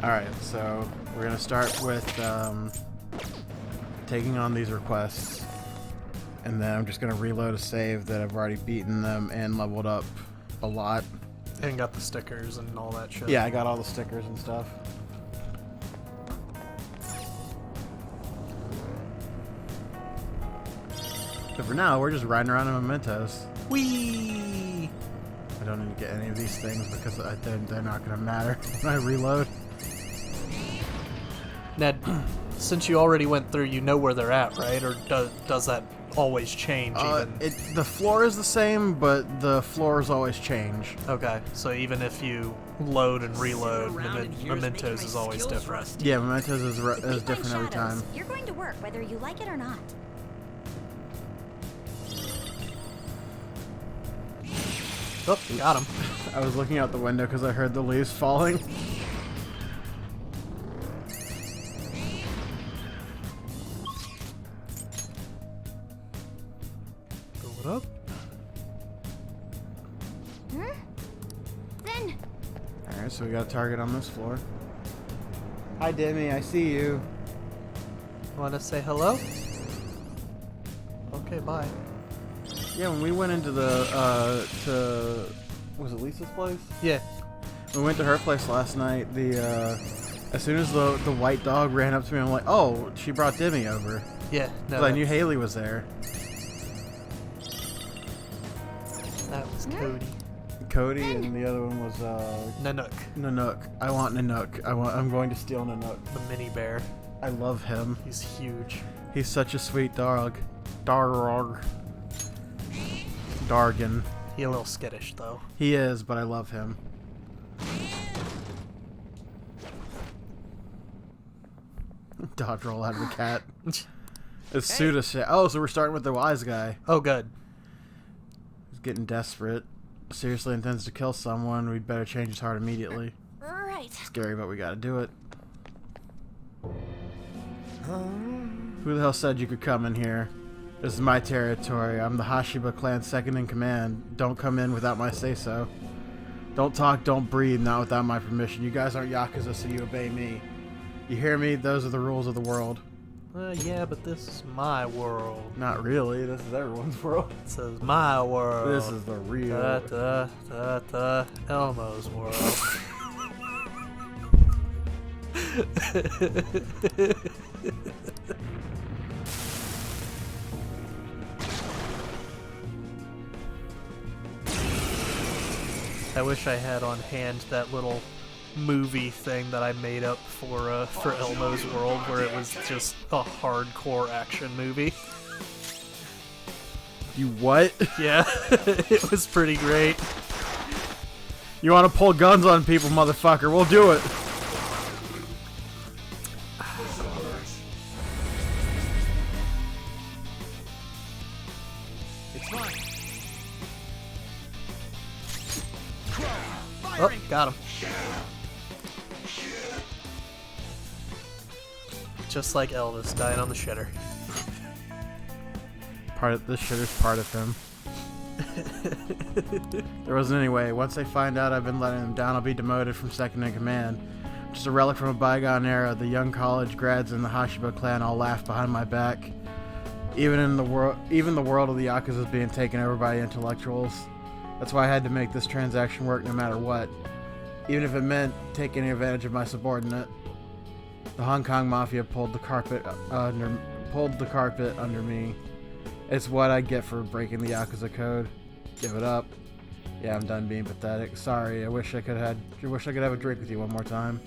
Alright, so we're gonna start with taking on these requests, and then I'm just gonna reload a save that I've already beaten them and leveled up a lot. And got the stickers and all that shit. Yeah, I got all the stickers and stuff. But for now, we're just riding around in mementos. Whee! I don't need to get any of these things because they're not gonna matter when I reload. Ned, since you already went through, you know where they're at, right? Or does that always change? The floor is the same, but the floors always change. Okay, so even if you load and reload, mementos is always different. Yeah, mementos is different every time. You're going to work whether you like it or not. Oh, got him. I was looking out the window because I heard the leaves falling. Going up. Then. Alright, so we got a target on this floor. Hi, Demi, I see you. Want to say hello? Okay, bye. Yeah, when we went into the, was it Lisa's place? Yeah. We went to her place last night. As soon as the white dog ran up to me, I'm like, oh, she brought Demi over. Yeah, no. 'Cause I knew Haley was there. That was Cody. Cody, and the other one was, Nanook, Nanook. I want Nanook. I'm going to steal Nanook. the mini bear. I love him. He's huge. He's such a sweet dog. Darg. Dargan. He a little skittish, though. He is, but I love him. Dodge roll out of the cat. It's Suda shit. Oh, so we're starting with the wise guy. Oh, good. He's getting desperate. Seriously intends to kill someone. We'd better change his heart immediately. Right. Scary, but we gotta do it. Who the hell said you could come in here? This is my territory. I'm the Hashiba clan's second in command. Don't come in without my say-so. Don't talk, don't breathe, not without my permission. You guys aren't Yakuza, so you obey me. You hear me? Those are the rules of the world. Yeah, but this is my world. Not really. This is everyone's world. This is my world. This is the real... Elmo's world. I wish I had on hand that little movie thing that I made up for Elmo's World, where it was just a hardcore action movie. You what? Yeah, it was pretty great. You want to pull guns on people, motherfucker? We'll do it. Oh, got him. Just like Elvis dying on the shitter. This shitter's part of him. There wasn't any way. Once they find out I've been letting them down, I'll be demoted from second in command. Just a relic from a bygone era. The young college grads in the Hashiba clan all laugh behind my back. Even the world of the Yakuza is being taken over by the intellectuals. That's why I had to make this transaction work no matter what. Even if it meant taking advantage of my subordinate. The Hong Kong Mafia pulled the carpet under me. It's what I get for breaking the Yakuza code. Give it up. Yeah, I'm done being pathetic. Sorry, I wish I could have a drink with you one more time.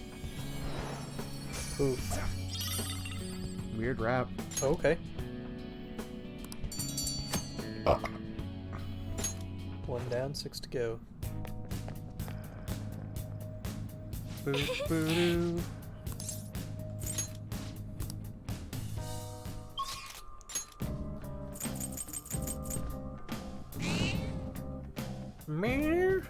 Ooh. Weird rap. Okay. One down, 6 to go. Boo-boo-doo. Meow.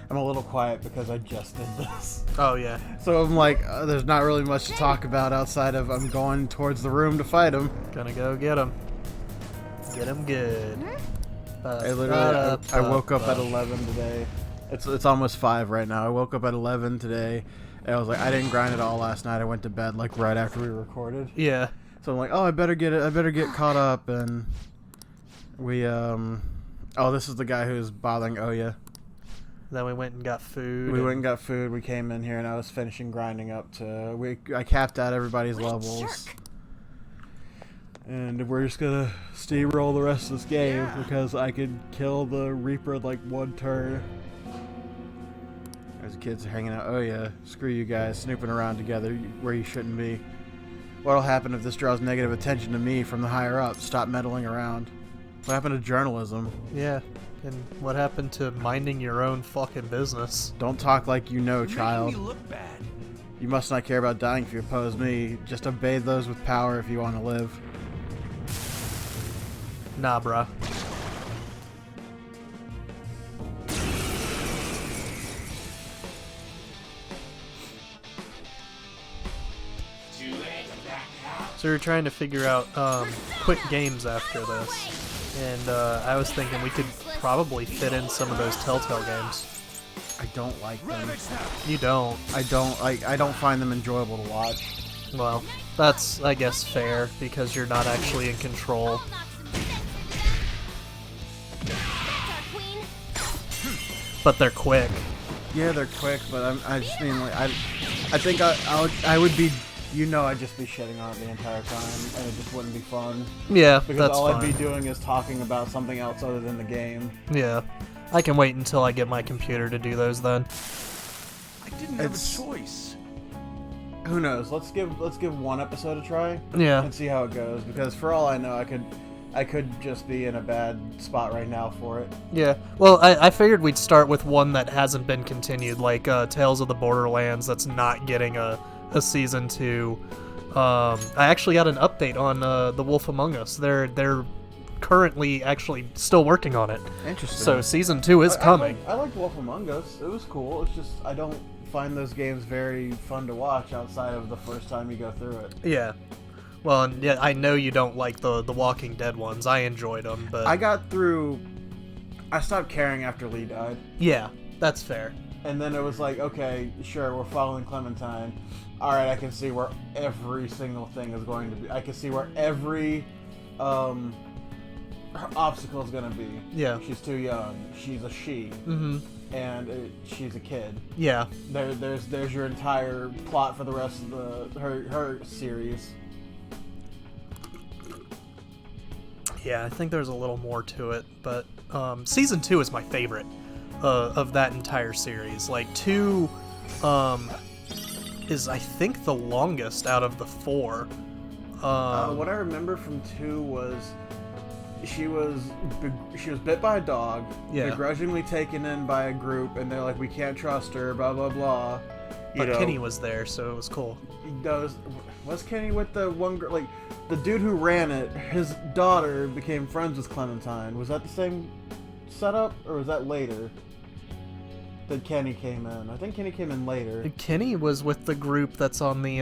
I'm I'm a little quiet because I just did this. Oh, yeah. So I'm like, there's not really much to talk about outside of I'm going towards the room to fight him. Gonna go get him. Get him good. I woke up at 11 today. It's almost 5 right now. I woke up at 11 today, and I was like, I didn't grind it all last night. I went to bed like right after we recorded. Yeah. So I'm like, oh, I better get caught up, and we oh, this is the guy who's bothering Oya. Then we went and got food. We went and got food. We came in here, and I was finishing grinding up to. I capped out everybody's levels. And we're just gonna steamroll the rest of this game because I could kill the Reaper in like one turn. As the kids are hanging out. Oh yeah, screw you guys, snooping around together where you shouldn't be. What'll happen if this draws negative attention to me from the higher up? Stop meddling around. What happened to journalism? Yeah, and what happened to minding your own fucking business? Don't talk like you know, child. Making me look bad. You must not care about dying if you oppose me. Just obey those with power if you want to live. Nah, bruh. So we're trying to figure out quick games after this, and I was thinking we could probably fit in some of those Telltale games. I don't like them. You don't. I don't find them enjoyable to watch. Well, that's, I guess, fair, because you're not actually in control. But they're quick. Yeah, they're quick, but I just mean like I think I would be, I'd just be shitting on it the entire time, and it just wouldn't be fun. Yeah, because that's all fine. I'd be doing is talking about something else other than the game. Yeah, I can wait until I get my computer to do those then. I didn't have a choice. Who knows? Let's give one episode a try. Yeah. And see how it goes, because for all I know, I could just be in a bad spot right now for it. Yeah. Well, I figured we'd start with one that hasn't been continued, like Tales of the Borderlands, that's not getting a season 2. I actually got an update on The Wolf Among Us. They're currently actually still working on it. Interesting. So season 2 is coming. I liked Wolf Among Us. It was cool. It's just I don't find those games very fun to watch outside of the first time you go through it. Yeah. Well, and yeah, I know you don't like the Walking Dead ones. I enjoyed them, but I stopped caring after Lee died. yeah, that's fair. And then it was like, okay, sure, we're following Clementine. All right, I can see where every single thing is going to be. I can see where every her obstacle is going to be. Yeah. She's too young. She's a she. Mm-hmm. And she's a kid. Yeah. There's your entire plot for the rest of her series. Yeah, I think there's a little more to it, but season 2 is my favorite of that entire series. Like 2 is, I think, the longest out of the 4. What I remember from 2 was she was bit by a dog, Yeah. begrudgingly taken in by a group, and they're like, we can't trust her, blah blah blah. But Kenny was there, so it was cool. Was Kenny with the one girl? Like the dude who ran it, his daughter became friends with Clementine. Was that the same setup, or was that later that Kenny came in? I think Kenny came in later. Kenny was with the group that's on the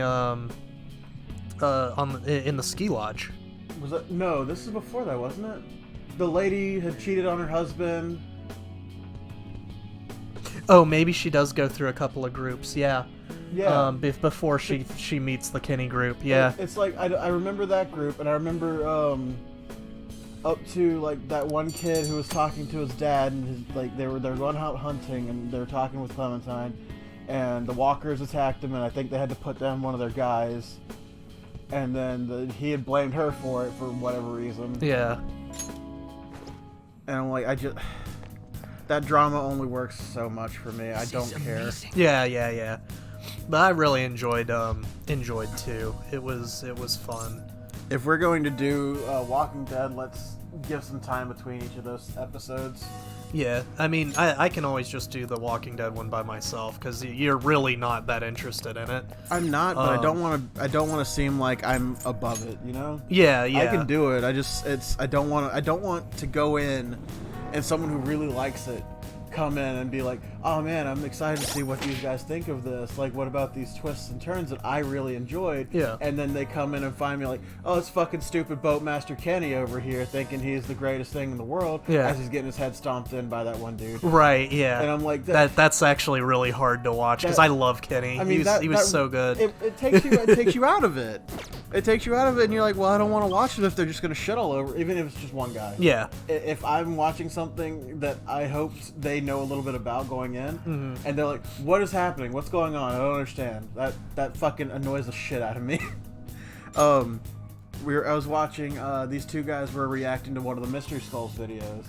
in the ski lodge. Was that no? This is before that, wasn't it? The lady had cheated on her husband. Oh, maybe she does go through a couple of groups. Yeah. Yeah. Before she meets the Kenny group. Yeah. It's like I remember that group, and I remember up to like that one kid who was talking to his dad, and they were going out hunting, and they were talking with Clementine, and the walkers attacked him, and I think they had to put down one of their guys, and then he had blamed her for it for whatever reason. Yeah. And I'm like, that drama only works so much for me. I don't care. Yeah. But I really enjoyed 2. It was fun. If we're going to do Walking Dead, let's give some time between each of those episodes. Yeah, I mean, I can always just do the Walking Dead one by myself because you're really not that interested in it. I'm not, but I don't want to seem like I'm above it, you know? Yeah. I can do it. I don't want to go in and someone who really likes it come in and be like, oh man, I'm excited to see what these guys think of this. Like, what about these twists and turns that I really enjoyed? Yeah. And then they come in and find me like, oh, it's fucking stupid Boatmaster Kenny over here thinking he's the greatest thing in the world as he's getting his head stomped in by that one dude. Right, yeah. And I'm like, that's actually really hard to watch because I love Kenny. I mean, he was so good. It takes you out of it. It takes you out of it, and you're like, well, I don't want to watch it if they're just going to shit all over, even if it's just one guy. Yeah. If I'm watching something that I hoped they know a little bit about going in, and they're like, what is happening? What's going on? I don't understand. That fucking annoys the shit out of me. I was watching, these two guys were reacting to one of the Mystery Skulls videos,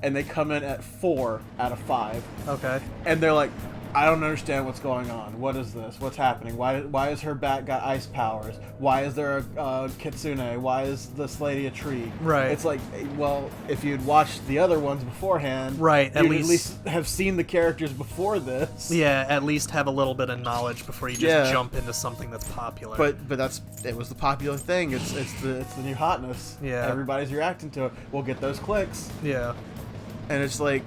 and they come in at 4 out of 5. Okay. And they're like, I don't understand what's going on. What is this? What's happening? Why is her bat got ice powers? Why is there a kitsune? Why is this lady a tree? Right. It's like, well, if you'd watched the other ones beforehand, right, you'd at least have seen the characters before this. Yeah, at least have a little bit of knowledge before you just jump into something that's popular. But it was the popular thing. It's the new hotness. Yeah. Everybody's reacting to it. We'll get those clicks. Yeah. And it's like,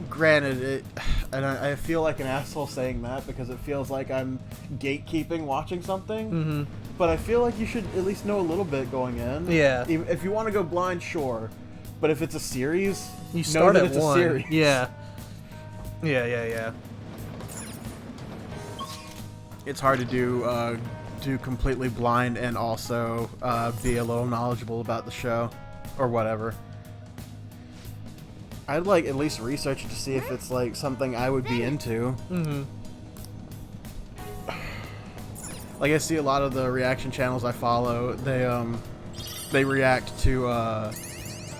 granted, and I feel like an asshole saying that because it feels like I'm gatekeeping watching something. But I feel like you should at least know a little bit going in. Yeah. If you want to go blind, sure. But if it's a series, you start know that at it's one. A series. Yeah. Yeah. It's hard to do completely blind and also be a little knowledgeable about the show or whatever. I'd like at least research it to see if it's like something I would be into. Like I see a lot of the reaction channels I follow, they react to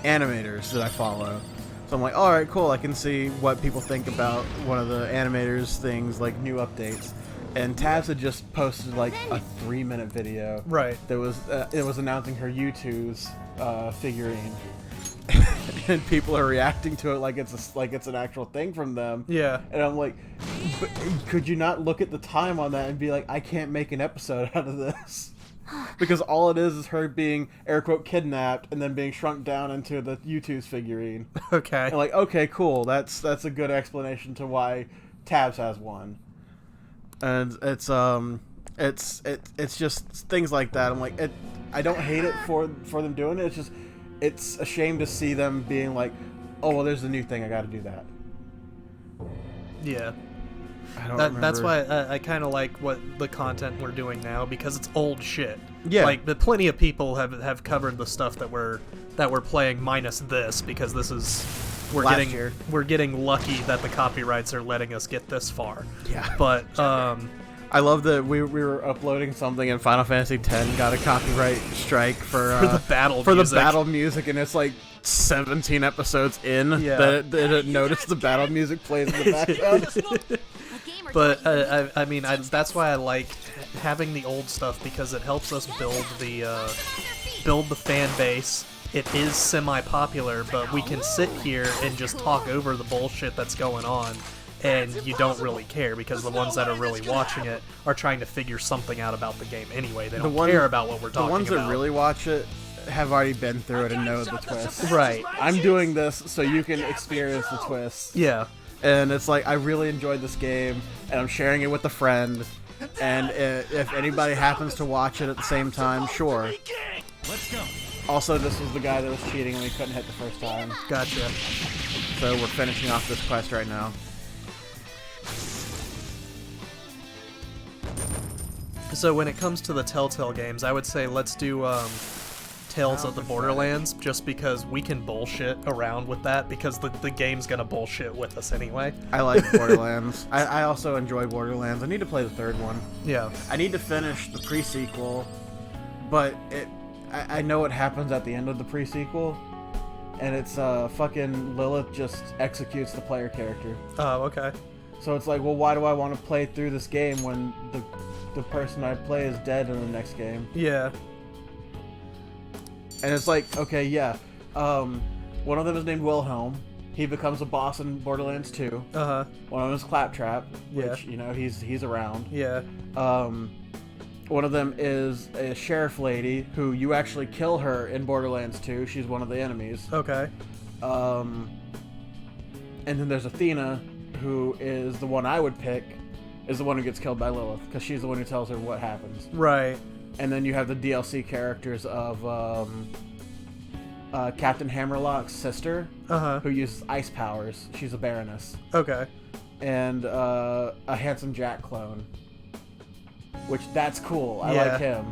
animators that I follow. So I'm like, all right, cool. I can see what people think about one of the animators' things, like new updates. And Tabs had just posted like a 3-minute video. Right. That was it was announcing her U2's figurine. And people are reacting to it like it's an actual thing from them. Yeah. And I'm like, but could you not look at the time on that and be like, I can't make an episode out of this? Because all it is her being, air quote, kidnapped and then being shrunk down into the U2's figurine. Okay. And like, okay, cool. That's a good explanation to why Tabs has one. And it's just things like that. I'm like, I don't hate it for them doing it. It's just, it's a shame to see them being like, oh, well, there's a new thing. I got to do that. Yeah. I don't remember. That's why I kind of like what the content we're doing now because it's old shit. Yeah. Like, but plenty of people have covered the stuff that we're playing minus this because this is we're getting lucky that the copyrights are letting us get this far. Yeah. But I love that we were uploading something and Final Fantasy X got a copyright strike for the battle the music. battle music, and it's like 17 episodes in that it noticed the battle music plays in the background. But I mean, that's why I like having the old stuff because it helps us build the fan base. It is semi-popular, but we can sit here and just talk over the bullshit that's going on. And you don't really care because the ones that are really watching it are trying to figure something out about the game anyway. They don't care about what we're talking about. The ones that really watch it have already been through it and know the twist. Right. I'm doing this so you can experience the twist. Yeah. And it's like, I really enjoyed this game, and I'm sharing it with a friend. And if anybody happens to watch it at the same time, sure. Let's go. Also, this was the guy that was cheating and we couldn't hit the first time. Gotcha. So we're finishing off this quest right now. So when it comes to the Telltale games, I would say let's do Tales of the Borderlands, just because we can bullshit around with that, because the game's gonna bullshit with us anyway. I like Borderlands. I also enjoy Borderlands. I need to play the third one. Yeah. I need to finish the pre-sequel, but I know what happens at the end of the pre-sequel, and it's fucking Lilith just executes the player character. Oh, okay. So it's like, well, why do I want to play through this game when the person I play is dead in the next game? Yeah. And it's like, okay, yeah. One of them is named Wilhelm. He becomes a boss in Borderlands 2. Uh-huh. One of them is Claptrap, which, Yeah. you know, he's around. Yeah. One of them is a sheriff lady who you actually kill her in Borderlands 2. She's one of the enemies. Okay. And then there's Athena, who is the one I would pick, is the one who gets killed by Lilith, because she's the one who tells her what happens. Right. And then you have the DLC characters of Captain Hammerlock's sister, who uses ice powers. She's a Baroness. Okay. And a Handsome Jack clone, which that's cool. I Yeah. like him,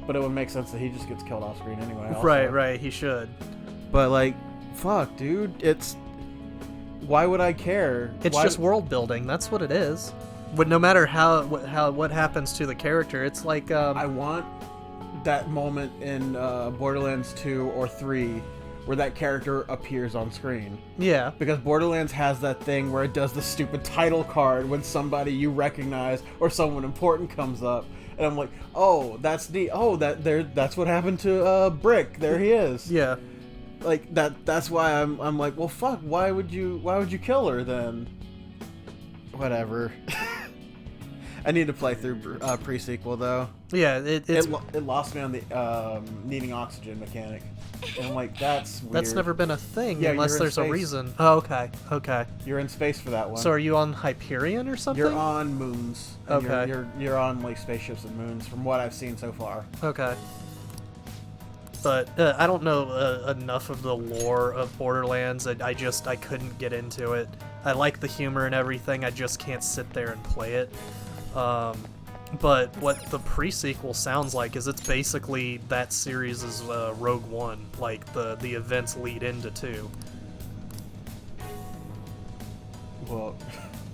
but it would make sense that he just gets killed off screen anyway. Also. Right. He should. But like, fuck, dude, it's why would I care? It's just world building. That's what it is. But no matter what happens to the character, it's like I want that moment in Borderlands 2 or 3 where that character appears on screen. Yeah. Because Borderlands has that thing where it does the stupid title card when somebody you recognize or someone important comes up, and I'm like, oh, that's neat. Oh, that's what happened to Brick. There he is. Yeah. Like that's why I'm like, well, fuck. Why would you kill her then? Whatever. I need to play through pre-sequel though. Yeah, it lost me on the needing oxygen mechanic. And I'm like, that's weird. That's never been a thing Yeah, unless you're in there's a space. reason. Oh, okay. You're in space for that one. So are you on Hyperion or something? You're on moons. And Okay. You're on like spaceships and moons from what I've seen so far. Okay. But I don't know enough of the lore of Borderlands. I couldn't get into it. I like the humor and everything. I just can't sit there and play it. But what the pre-sequel sounds like is it's basically that series' Rogue One. Like the events lead into 2. Well,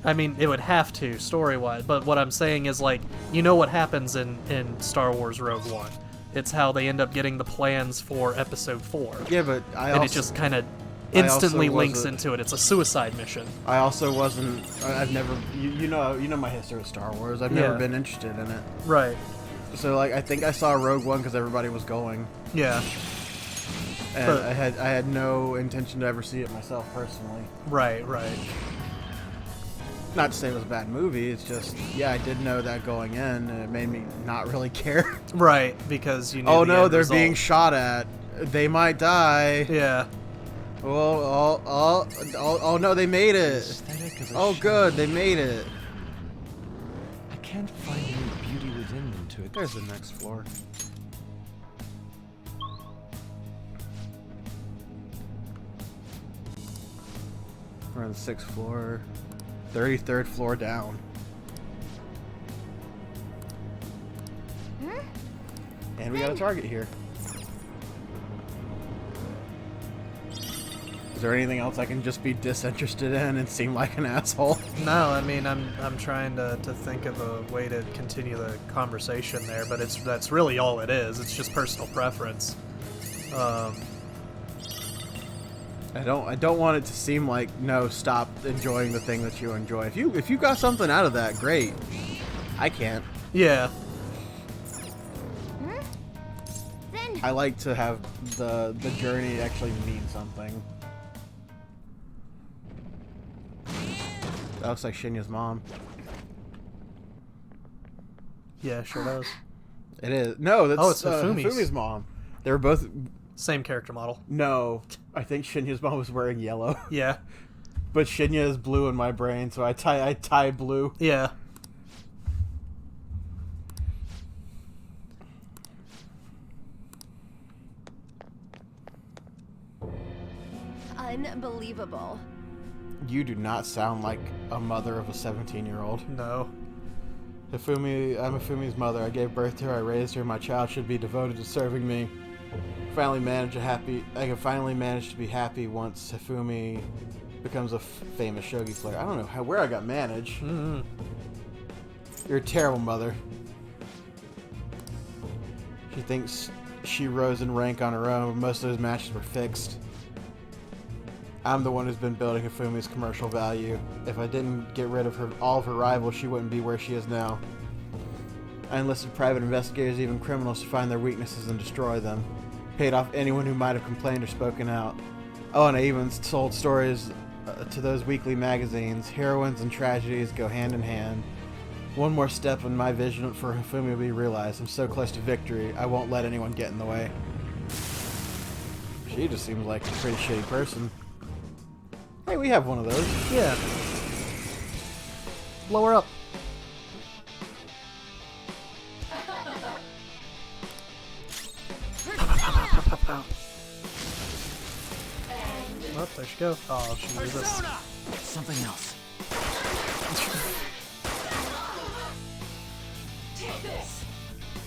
I mean, it would have to story-wise. But what I'm saying is like, you know what happens in Star Wars Rogue One. It's how they end up getting the plans for Episode 4. yeah, but It just kind of instantly links into it. It's a suicide mission. I also wasn't. I've never. You know my history with Star Wars. I've never Yeah. been interested in it. Right. So like, I think I saw Rogue One because everybody was going, Yeah. and But- I had no intention to ever see it myself personally. Right. Not to say it was a bad movie. It's just, yeah, I did know that going in, and it made me not really care. Right, because you knew Oh the no, end they're result. being shot at. They might die. Yeah. Oh no, they made it. Aesthetic of a Oh show. good, they made it. I can't find any beauty within them to it. There's the next floor. We're on the 6th floor. 33rd floor down. And we got a target here. Is there anything else I can just be disinterested in and seem like an asshole? No, I mean I'm trying to think of a way to continue the conversation there, but that's really all it is. It's just personal preference. I don't want it to seem like, no, stop enjoying the thing that you enjoy. If you got something out of that, great. I can't. Yeah. Then I like to have the journey actually mean something. That looks like Shinya's mom. Yeah, sure does. It is. No, that's Oh, it's Hifumi's. Hifumi's mom. They were both. Same character model. No, I think Shinya's mom was wearing yellow, Yeah. but Shinya is blue in my brain, so I tie blue. Yeah. unbelievable. You do not sound like a mother of a 17-year-old. No. I'm Hifumi's mother. I gave birth to her. I raised her. My child should be devoted to serving me. I can finally manage to be happy once Hifumi becomes a famous shogi player. I don't know where I got manage. Mm-hmm. You're a terrible mother. She thinks she rose in rank on her own, but most of those matches were fixed. I'm the one who's been building Hifumi's commercial value. If I didn't get rid of all of her rivals, she wouldn't be where she is now. I enlisted private investigators, even criminals, to find their weaknesses and destroy them. Paid off anyone who might have complained or spoken out. Oh, and I even sold stories to those weekly magazines. Heroines and tragedies go hand in hand. One more step in my vision for Hifumi will be realized. I'm so close to victory, I won't let anyone get in the way. She just seems like a pretty shitty person. Hey, we have one of those. Yeah. Blow her up. Oh, there she goes. Oh, she knew this. Something else.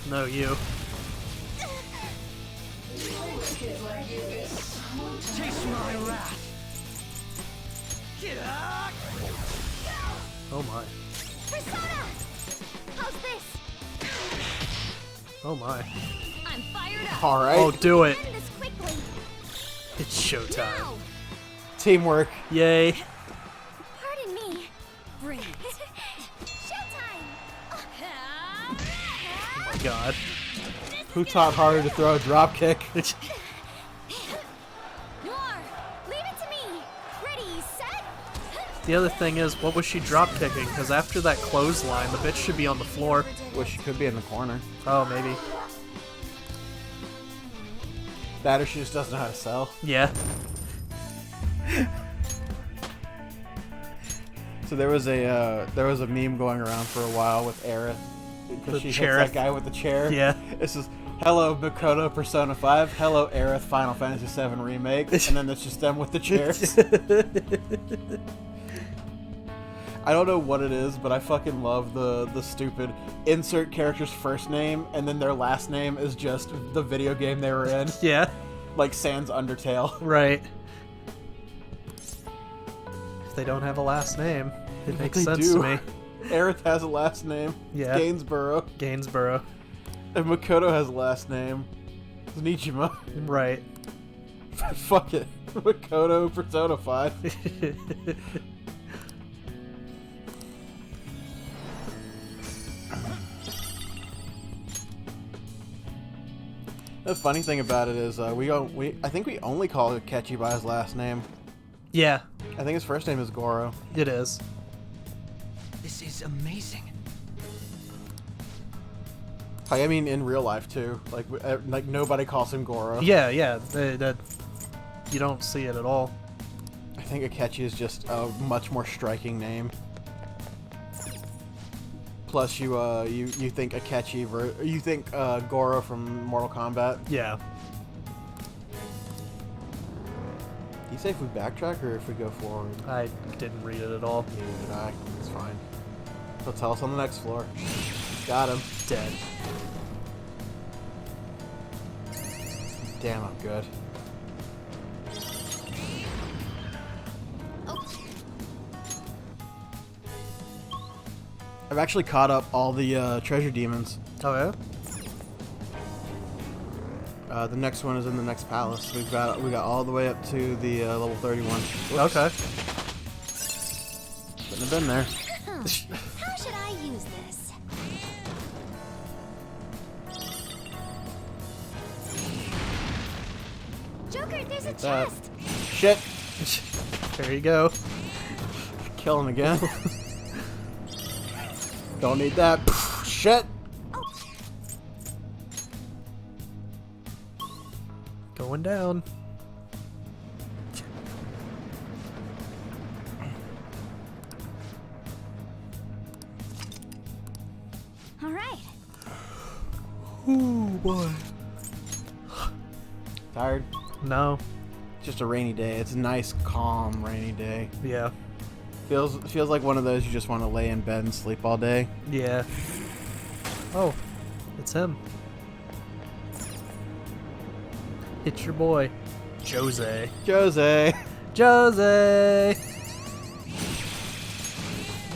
No, you. Taste my wrath. Oh my. Persona! How's this? Oh my. I'm fired up. All right. Oh, do it. End this quickly. It's showtime. Now. Teamwork. Yay. Pardon me. Bring it. Showtime. Oh my god. Who taught Harder to throw a drop kick? Noir, leave it to me. Ready, set. The other thing is, what was she drop kicking? Because after that clothesline, the bitch should be on the floor. Wish she could be in the corner. Oh, maybe. That or she just doesn't know how to sell. Yeah. So there was a meme going around for a while with Aerith because The she hits chair. that guy with the chair. Yeah. This is hello Makoto Persona 5, hello Aerith Final Fantasy 7 remake, and then it's just them with the chairs. I don't know what it is, but I fucking love the stupid insert character's first name and then their last name is just the video game they were in, Yeah. like Sans Undertale. Right. If they don't have a last name, it makes They sense do. to me. Aerith has a last name. Yeah. Gainsborough. Gainsborough. And Makoto has a last name. It's Nichima. Right. Fuck it. Makoto Persona 5. The funny thing about it is I think we only call Akechi by his last name. Yeah, I think his first name is Goro. it is. This is amazing. I mean, in real life too. Like nobody calls him Goro. Yeah, yeah. That you don't see it at all. I think Akechi is just a much more striking name. Plus, you think Akechi, you think Goro from Mortal Kombat. Yeah. Do you say if we backtrack or if we go forward? I didn't read it at all. Neither did I. It's fine. He'll tell us on the next floor. Got him. Dead. Damn, I'm good. I've actually caught up all the treasure demons. Oh yeah. The next one is in the next palace. We got all the way up to the level 31. Whoops. Okay. Shouldn't have been there. How should I use this? Joker, there's a That. chest. Shit. There you go. Kill him again. Don't need that. Shit. Going down. All right. Ooh boy. Tired? No. Just a rainy day. It's a nice, calm, rainy day. Yeah. Feels like one of those you just want to lay in bed and sleep all day. Yeah. Oh, it's him. It's your boy, Jose. Jose. Jose.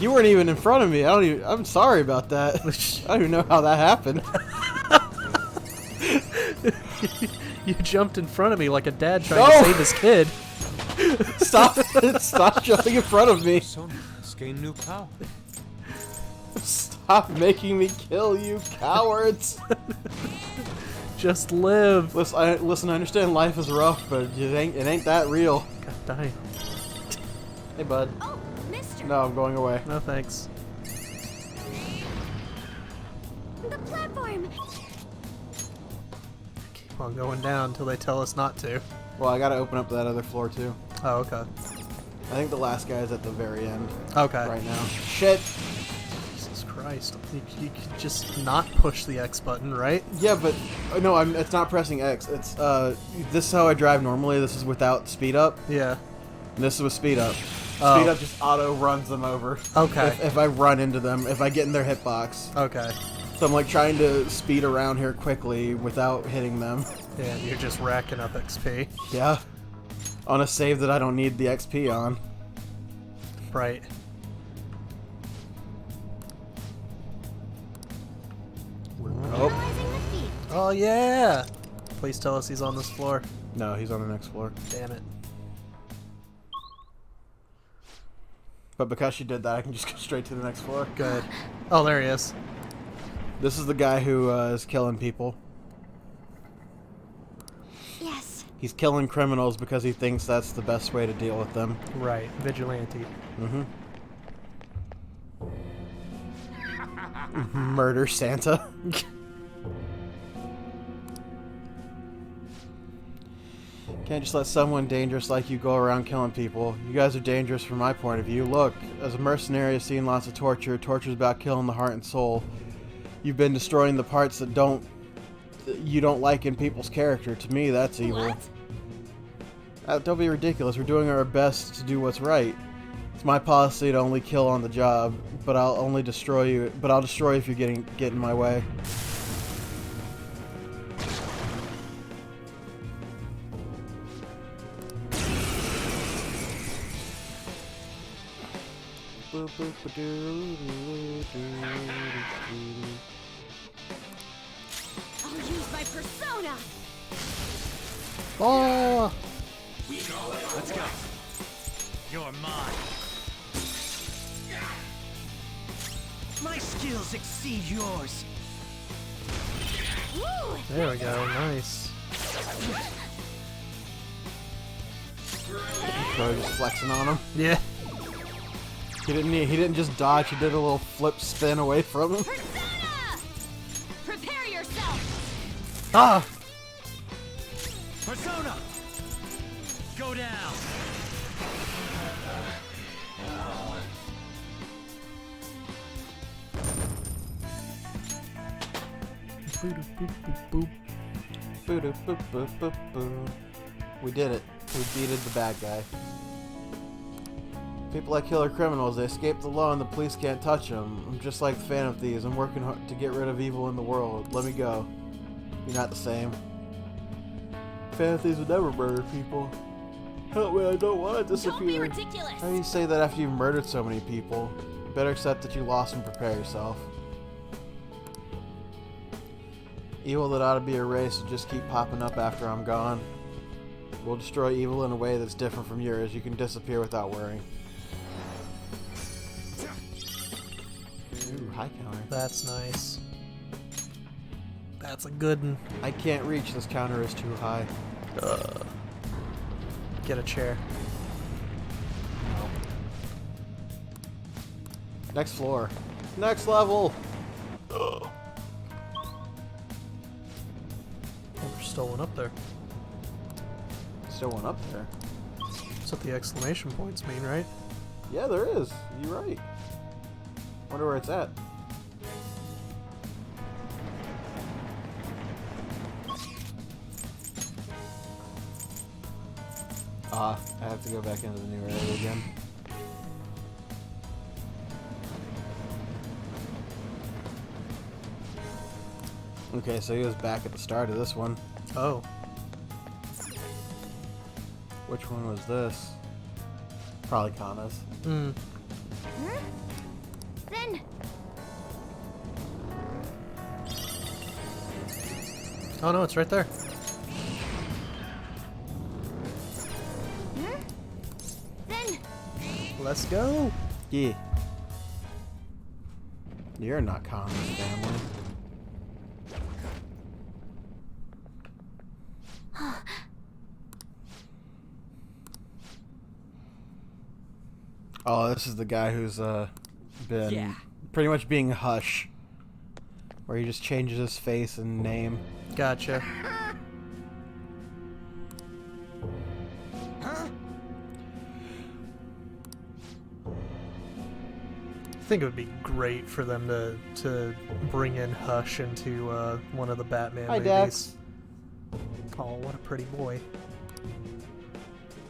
You weren't even in front of me. I'm sorry about that. I don't even know how that happened. You jumped in front of me like a dad trying No! to save his kid. Stop. Stop jumping in front of me. Gain new power. Stop making me kill you, cowards. Just live. Listen, I understand life is rough, but it ain't that real. God damn. Hey, bud. Oh, mister. No, I'm going away. No thanks. The platform. Keep on going down until they tell us not to. Well, I gotta open up that other floor too. Oh, okay. I think the last guy is at the very end Okay. right now. Shit. Christ. You could just not push the X button, right? Yeah, but no, it's not pressing X. It's this is how I drive normally. This is without speed up. Yeah. This is with speed up. Oh. Speed up just auto runs them over. Okay. If I run into them, if I get in their hitbox. Okay. So I'm like trying to speed around here quickly without hitting them. And you're just racking up XP. Yeah. On a save that I don't need the XP on. Right. Oh. Analyzing the feet. Oh, yeah! Please tell us he's on this floor. No, he's on the next floor. Damn it. But because she did that, I can just go straight to the next floor. Good. Oh, there he is. This is the guy who is killing people. Yes. He's killing criminals because he thinks that's the best way to deal with them. Right. Vigilante. Mm-hmm. Murder Santa. Can't just let someone dangerous like you go around killing people. You guys are dangerous from my point of view. Look, as a mercenary, I've seen lots of torture. Torture's about killing the heart and soul. You've been destroying the parts that you don't like in people's character. To me, that's evil. What? Don't be ridiculous. We're doing our best to do what's right. It's my policy to only kill on the job, but I'll only destroy you. But I'll destroy you if you get in my way. I'll use my persona. Oh! Let's go. You're mine. My skills exceed yours. Woo! There we go. Nice. Crow just flexing on him. Yeah. He didn't just dodge. He did a little flip spin away from him. Persona! Prepare yourself. Ah! Persona! Go down! We did it. We beated the bad guy. People like killer criminals, they escape the law and the police can't touch them. I'm just like the Phantom Thieves. I'm working hard to get rid of evil in the world. Let me go. You're not the same. Phantom Thieves would never murder people. Help me, I don't want to Don't be disappear. ridiculous. How do you say that after you've murdered so many people? You better accept that you lost and prepare yourself. Evil that ought to be erased will just keep popping up after I'm gone. We'll destroy evil in a way that's different from yours. You can disappear without worrying. Ooh, high counter. That's nice. That's a good one. I can't reach. This counter is too high. Get a chair. Next floor. Next level! Oh, there's still one up there. Still one up there. That's what the exclamation points mean, right? Yeah, there is. You're right. Wonder where it's at. I have to go back into the new area again. Okay, so he was back at the start of this one. Oh. Which one was this? Probably Kana's. Hmm. Huh? Then Oh no, it's right there. Huh? Then Let's go. Yeah. You're not Kana's family. Oh, this is the guy who's been pretty much being Hush, where he just changes his face and name. Gotcha. I think it would be great for them to bring in Hush into one of the Batman Hi, movies. Dax. Oh, what a pretty boy.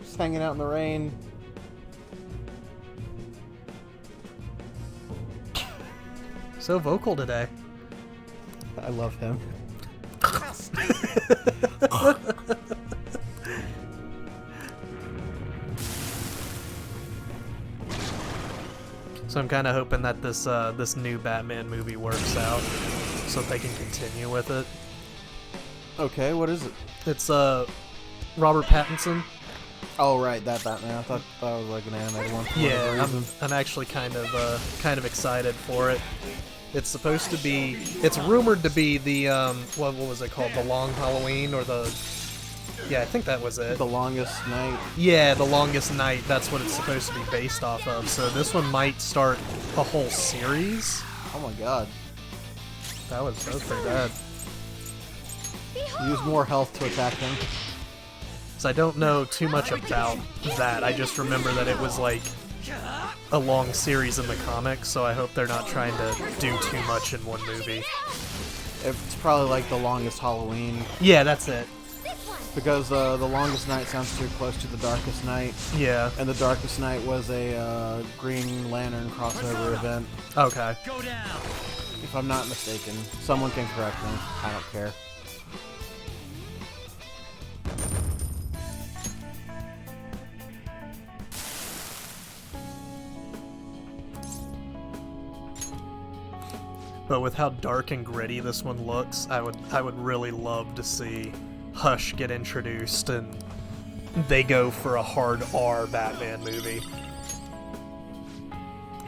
Just hanging out in the rain. So vocal today. I love him. So I'm kind of hoping that this new Batman movie works out, so that they can continue with it. Okay, what is it? It's Robert Pattinson. Oh, right, that Batman. I thought that was like an animated one. for Yeah, whatever reason. I'm actually kind of excited for it. It's supposed to be. It's rumored to be the what was it called? The Long Halloween or the. Yeah, I think that was it. The Longest Night. Yeah, The Longest Night. That's what it's supposed to be based off of. So this one might start a whole series. Oh my god. That was pretty bad. Use more health to attack him. So I don't know too much about that. I just remember that it was like a long series in the comics, so I hope they're not trying to do too much in one movie. It's probably like The Longest Halloween. Yeah, that's it. Because The Longest Night sounds too close to The Darkest Night. Yeah. And The Darkest Night was a Green Lantern crossover event. Okay. Go down. If I'm not mistaken. Someone can correct me. I don't care. But with how dark and gritty this one looks, I would really love to see Hush get introduced and they go for a hard R Batman movie.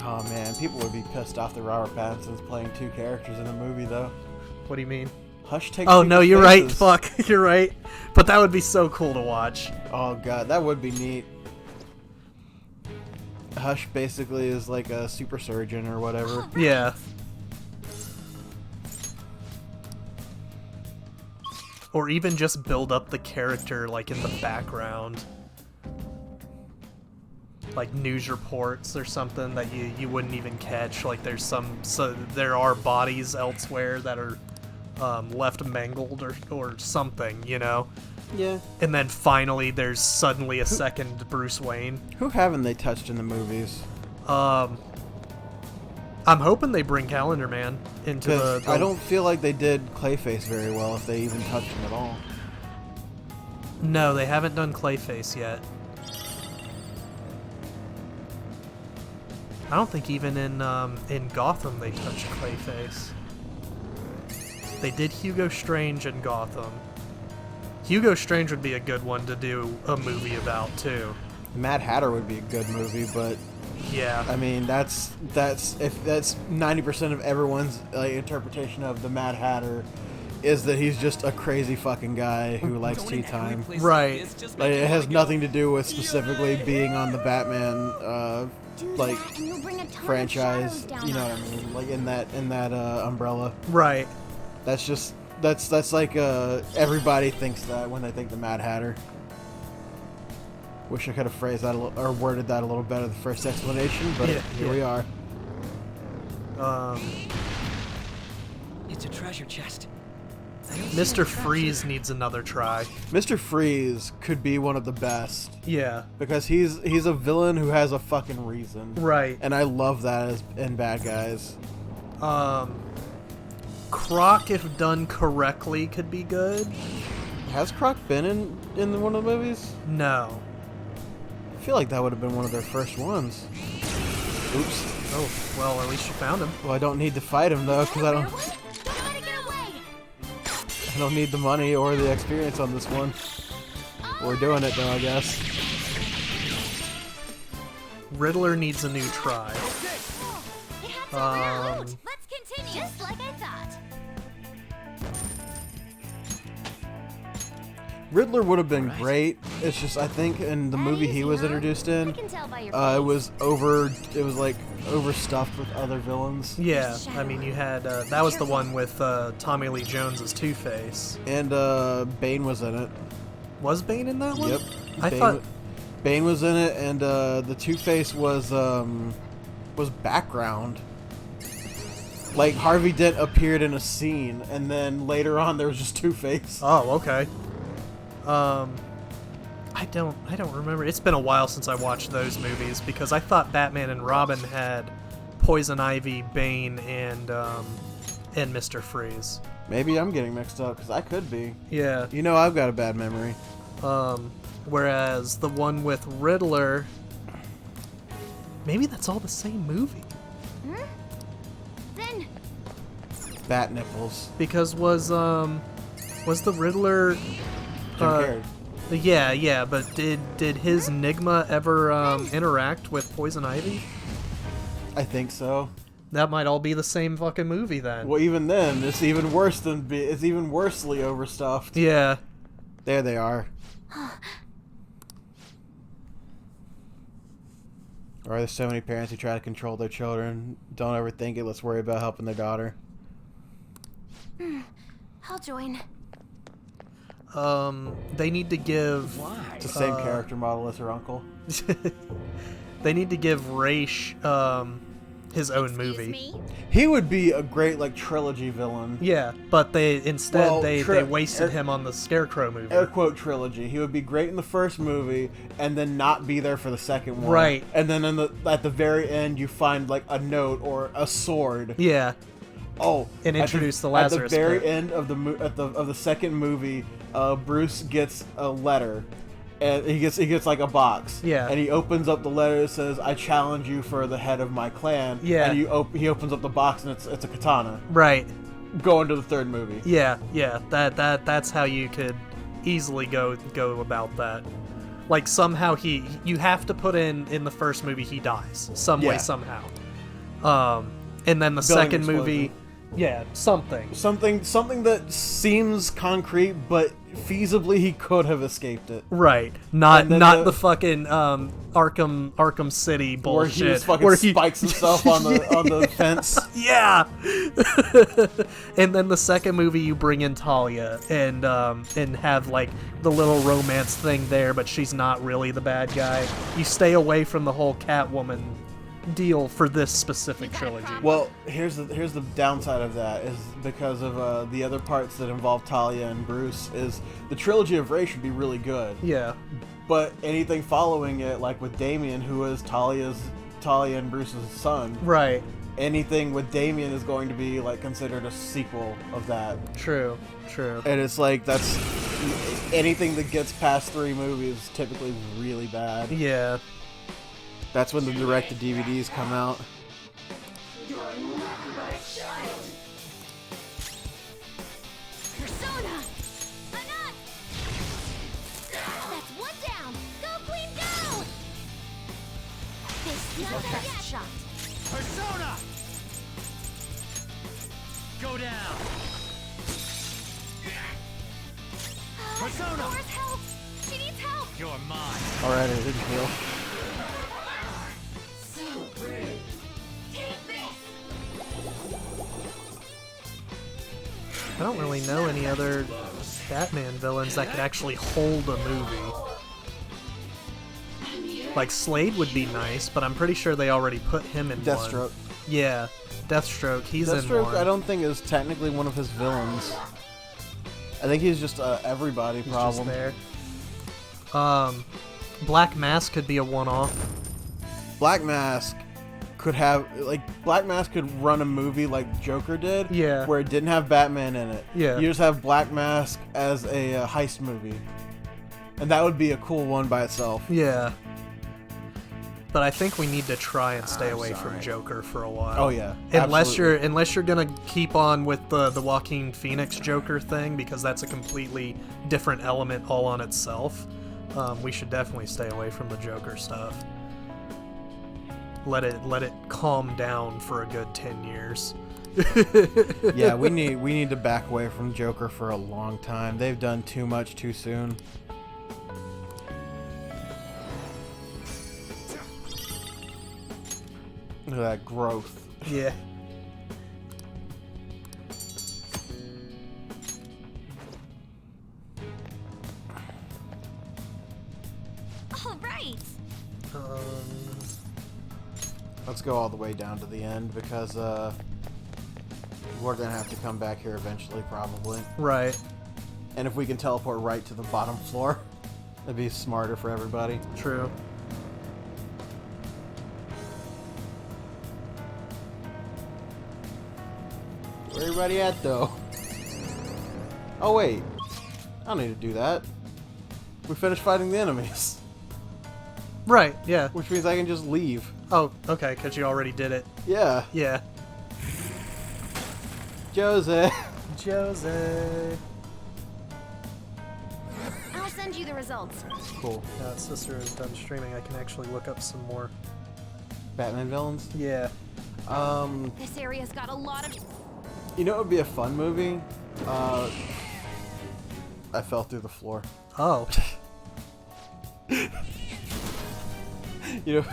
Oh man, people would be pissed off that Robert Pattinson's playing two characters in a movie though. What do you mean? Hush takes Oh no, people's you're right. faces. Fuck, you're right. But that would be so cool to watch. Oh god, that would be neat. Hush basically is like a super surgeon or whatever. Yeah. Or even just build up the character like in the background. Like news reports or something that you wouldn't even catch. Like there are bodies elsewhere that are left mangled or something, you know? Yeah. And then finally there's suddenly a second Bruce Wayne. Who haven't they touched in the movies? I'm hoping they bring Calendar Man into the... I don't feel like they did Clayface very well if they even touched him at all. No, they haven't done Clayface yet. I don't think even in Gotham they touched Clayface. They did Hugo Strange in Gotham. Hugo Strange would be a good one to do a movie about too. Mad Hatter would be a good movie, but Yeah. I mean that's 90% of everyone's interpretation of the Mad Hatter is that he's just a crazy fucking guy who likes tea time. Right. Like it has nothing to do with specifically being on the Batman franchise. You know what I mean? Like in that umbrella. Right. That's like everybody thinks that when they think the Mad Hatter. Wish I could have phrased that or worded that a little better the first explanation, but Yeah, here we are. It's a treasure chest. Mr. Freeze needs another try. Mr. Freeze could be one of the best Yeah. because he's a villain who has a fucking reason. Right. And I love that in bad guys. Croc, if done correctly, could be good. Has Croc been in one of the movies? No. I feel like that would have been one of their first ones. Oops. Oh, well, at least you found him. Well, I don't need to fight him though, because I Don't let it get away. don't need the money or the experience on this one. We're doing it though, I guess. Riddler needs a new try. It had to run out. Let's continue. Just like I thought. Riddler would have been great. It's just I think in the movie he was introduced in, I can tell by your it face. was like overstuffed with other villains. Yeah, I mean, you had, that was the one with Tommy Lee Jones as Two-Face. And Bane was in it. Was Bane in that one? Yep. I Bane, thought... Bane was in it, and the Two-Face was background. Like, Harvey Dent appeared in a scene, and then later on there was just Two-Face. Oh, okay. I don't remember. It's been a while since I watched those movies because I thought Batman and Robin had Poison Ivy, Bane, and Mr. Freeze. Maybe I'm getting mixed up, because I could be. Yeah. You know I've got a bad memory. Whereas the one with Riddler, maybe that's all the same movie. Then Bat nipples. Because was the Riddler? Jim Carrey. Yeah, but did his Nigma ever interact with Poison Ivy? I think so. That might all be the same fucking movie then. Well, even then, it's even worse than it's even worsely overstuffed. Yeah. There they are. Or there's so many parents who try to control their children. Don't ever think it. Let's worry about helping their daughter. I'll join. They need to give. Why? It's the same character model as her uncle. They need to give Raish his own movie. Me? He would be a great like trilogy villain. Yeah, but they instead they wasted air- him on the Scarecrow movie. Air quote trilogy. He would be great in the first movie, and then not be there for the second one. Right. And then at the very end, you find like a note or a sword. Yeah. Oh, And introduce the Lazarus At the very pit. end of the second movie, Bruce gets a letter, and he gets like a box. Yeah. And he opens up the letter. It says, "I challenge you for the head of my clan." Yeah. And he opens up the box, and it's a katana. Right. Go into the third movie. Yeah. That's how you could easily go about that. Like somehow you have to put in the first movie he dies some way Yeah. somehow. And then the Building second explosion. movie, yeah, something. Something that seems concrete, but feasibly he could have escaped it. Right. And Not then the fucking Arkham City bullshit. Where he just fucking spikes himself on the fence. Yeah. And then the second movie you bring in Talia and have like the little romance thing there, but she's not really the bad guy. You stay away from the whole Catwoman deal for this specific trilogy. Well, here's the downside of that is because of the other parts that involve Talia and Bruce is the trilogy of Ray should be really good. Yeah. But anything following it, like with Damien, who is Talia and Bruce's son, Right. anything with Damien is going to be like considered a sequel of that. True. And it's like that's anything that gets past 3 movies is typically really bad. Yeah. That's when the directed DVDs come out. Persona! Enough! That's one down! Go, Queen, go! This is the best shot. Persona! Go down! Persona! Laura's help! She needs help! You're mine! Alright, it didn't heal. Take this! I don't really know any other Batman villains that could actually hold a movie. Like Slade would be nice, but I'm pretty sure they already put him in one. Deathstroke. Yeah, Deathstroke. He's in Deathstroke, one. I don't think is technically one of his villains. I think he's just a everybody He's problem. just there. Black Mask could be a one-off. Black Mask could run a movie like Joker did, Yeah. where it didn't have Batman in it. Yeah. You just have Black Mask as a heist movie, and that would be a cool one by itself. Yeah. But I think we need to try and stay away from Joker for a while. Oh yeah, Unless absolutely. you're gonna keep on with the Joaquin Phoenix Joker thing, because that's a completely different element all on itself. We should definitely stay away from the Joker stuff. Let it calm down for a good 10 years. Yeah, we need to back away from Joker for a long time. They've done too much too soon. Look at that growth. Yeah. All right! Let's go all the way down to the end because We're gonna have to come back here eventually, probably. Right. And if we can teleport right to the bottom floor, that'd be smarter for everybody. True. Where everybody at, though? Oh, wait. I don't need to do that. We finished fighting the enemies. Right, yeah. Which means I can just leave. Oh, okay, because you already did it. Yeah. Yeah. Jose. Jose. I'll send you the results. Cool. Sister is done streaming. I can actually look up some more. Batman villains? Yeah. This area's got a lot of... You know what would be a fun movie? I fell through the floor. Oh. You know...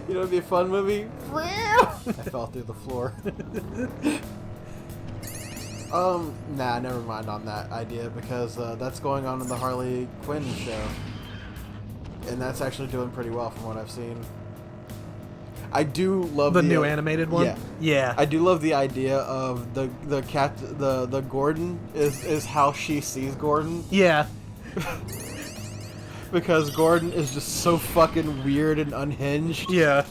You know, it'd be a fun movie. I fell through the floor. Nah, never mind on that idea because that's going on in the Harley Quinn show, and that's actually doing pretty well from what I've seen. I do love The new animated one? Yeah, Yeah. I do love the idea of the Gordon is how she sees Gordon. Yeah. Because Gordon is just so fucking weird and unhinged. Yeah.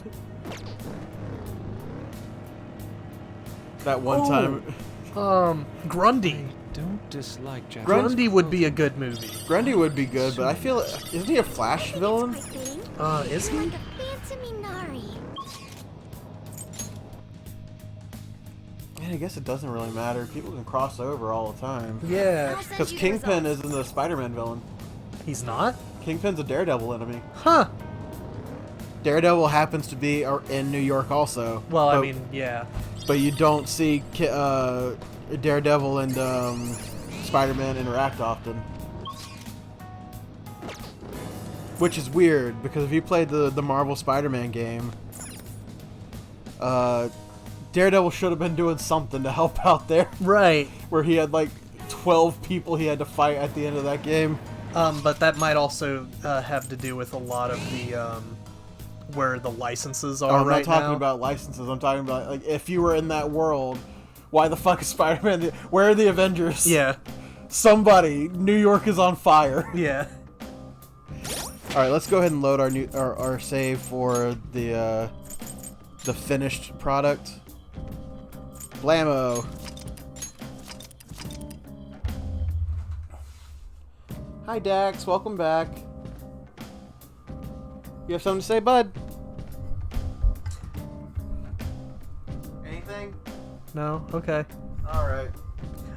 That one time... Grundy. Don't dislike Japanese. Grundy would be a good movie. Grundy would be good, but I feel... Isn't he a Flash villain? Is he? Like a phantom Minari. Man, I guess it doesn't really matter. People can cross over all the time. Yeah. I'll send Because you the Kingpin results. isn't a Spider-Man villain. He's not? Kingpin's a Daredevil enemy. Huh. Daredevil happens to be in New York also. Well, I but- mean, yeah. But you don't see Daredevil and Spider-Man interact often. Which is weird, because if you played the Marvel Spider-Man game, Daredevil should have been doing something to help out there. Right. Where he had like 12 people he had to fight at the end of that game. But that might also have to do with a lot of the where the licenses are I'm right not talking now. about licenses. I'm talking about like if you were in that world, why the fuck is Spider-Man? Where are the Avengers? Yeah. Somebody, New York is on fire. Yeah. All right, let's go ahead and load our save for the finished product. Blammo. Hi Dax, welcome back. You have something to say, bud? Anything? No. Okay. All right.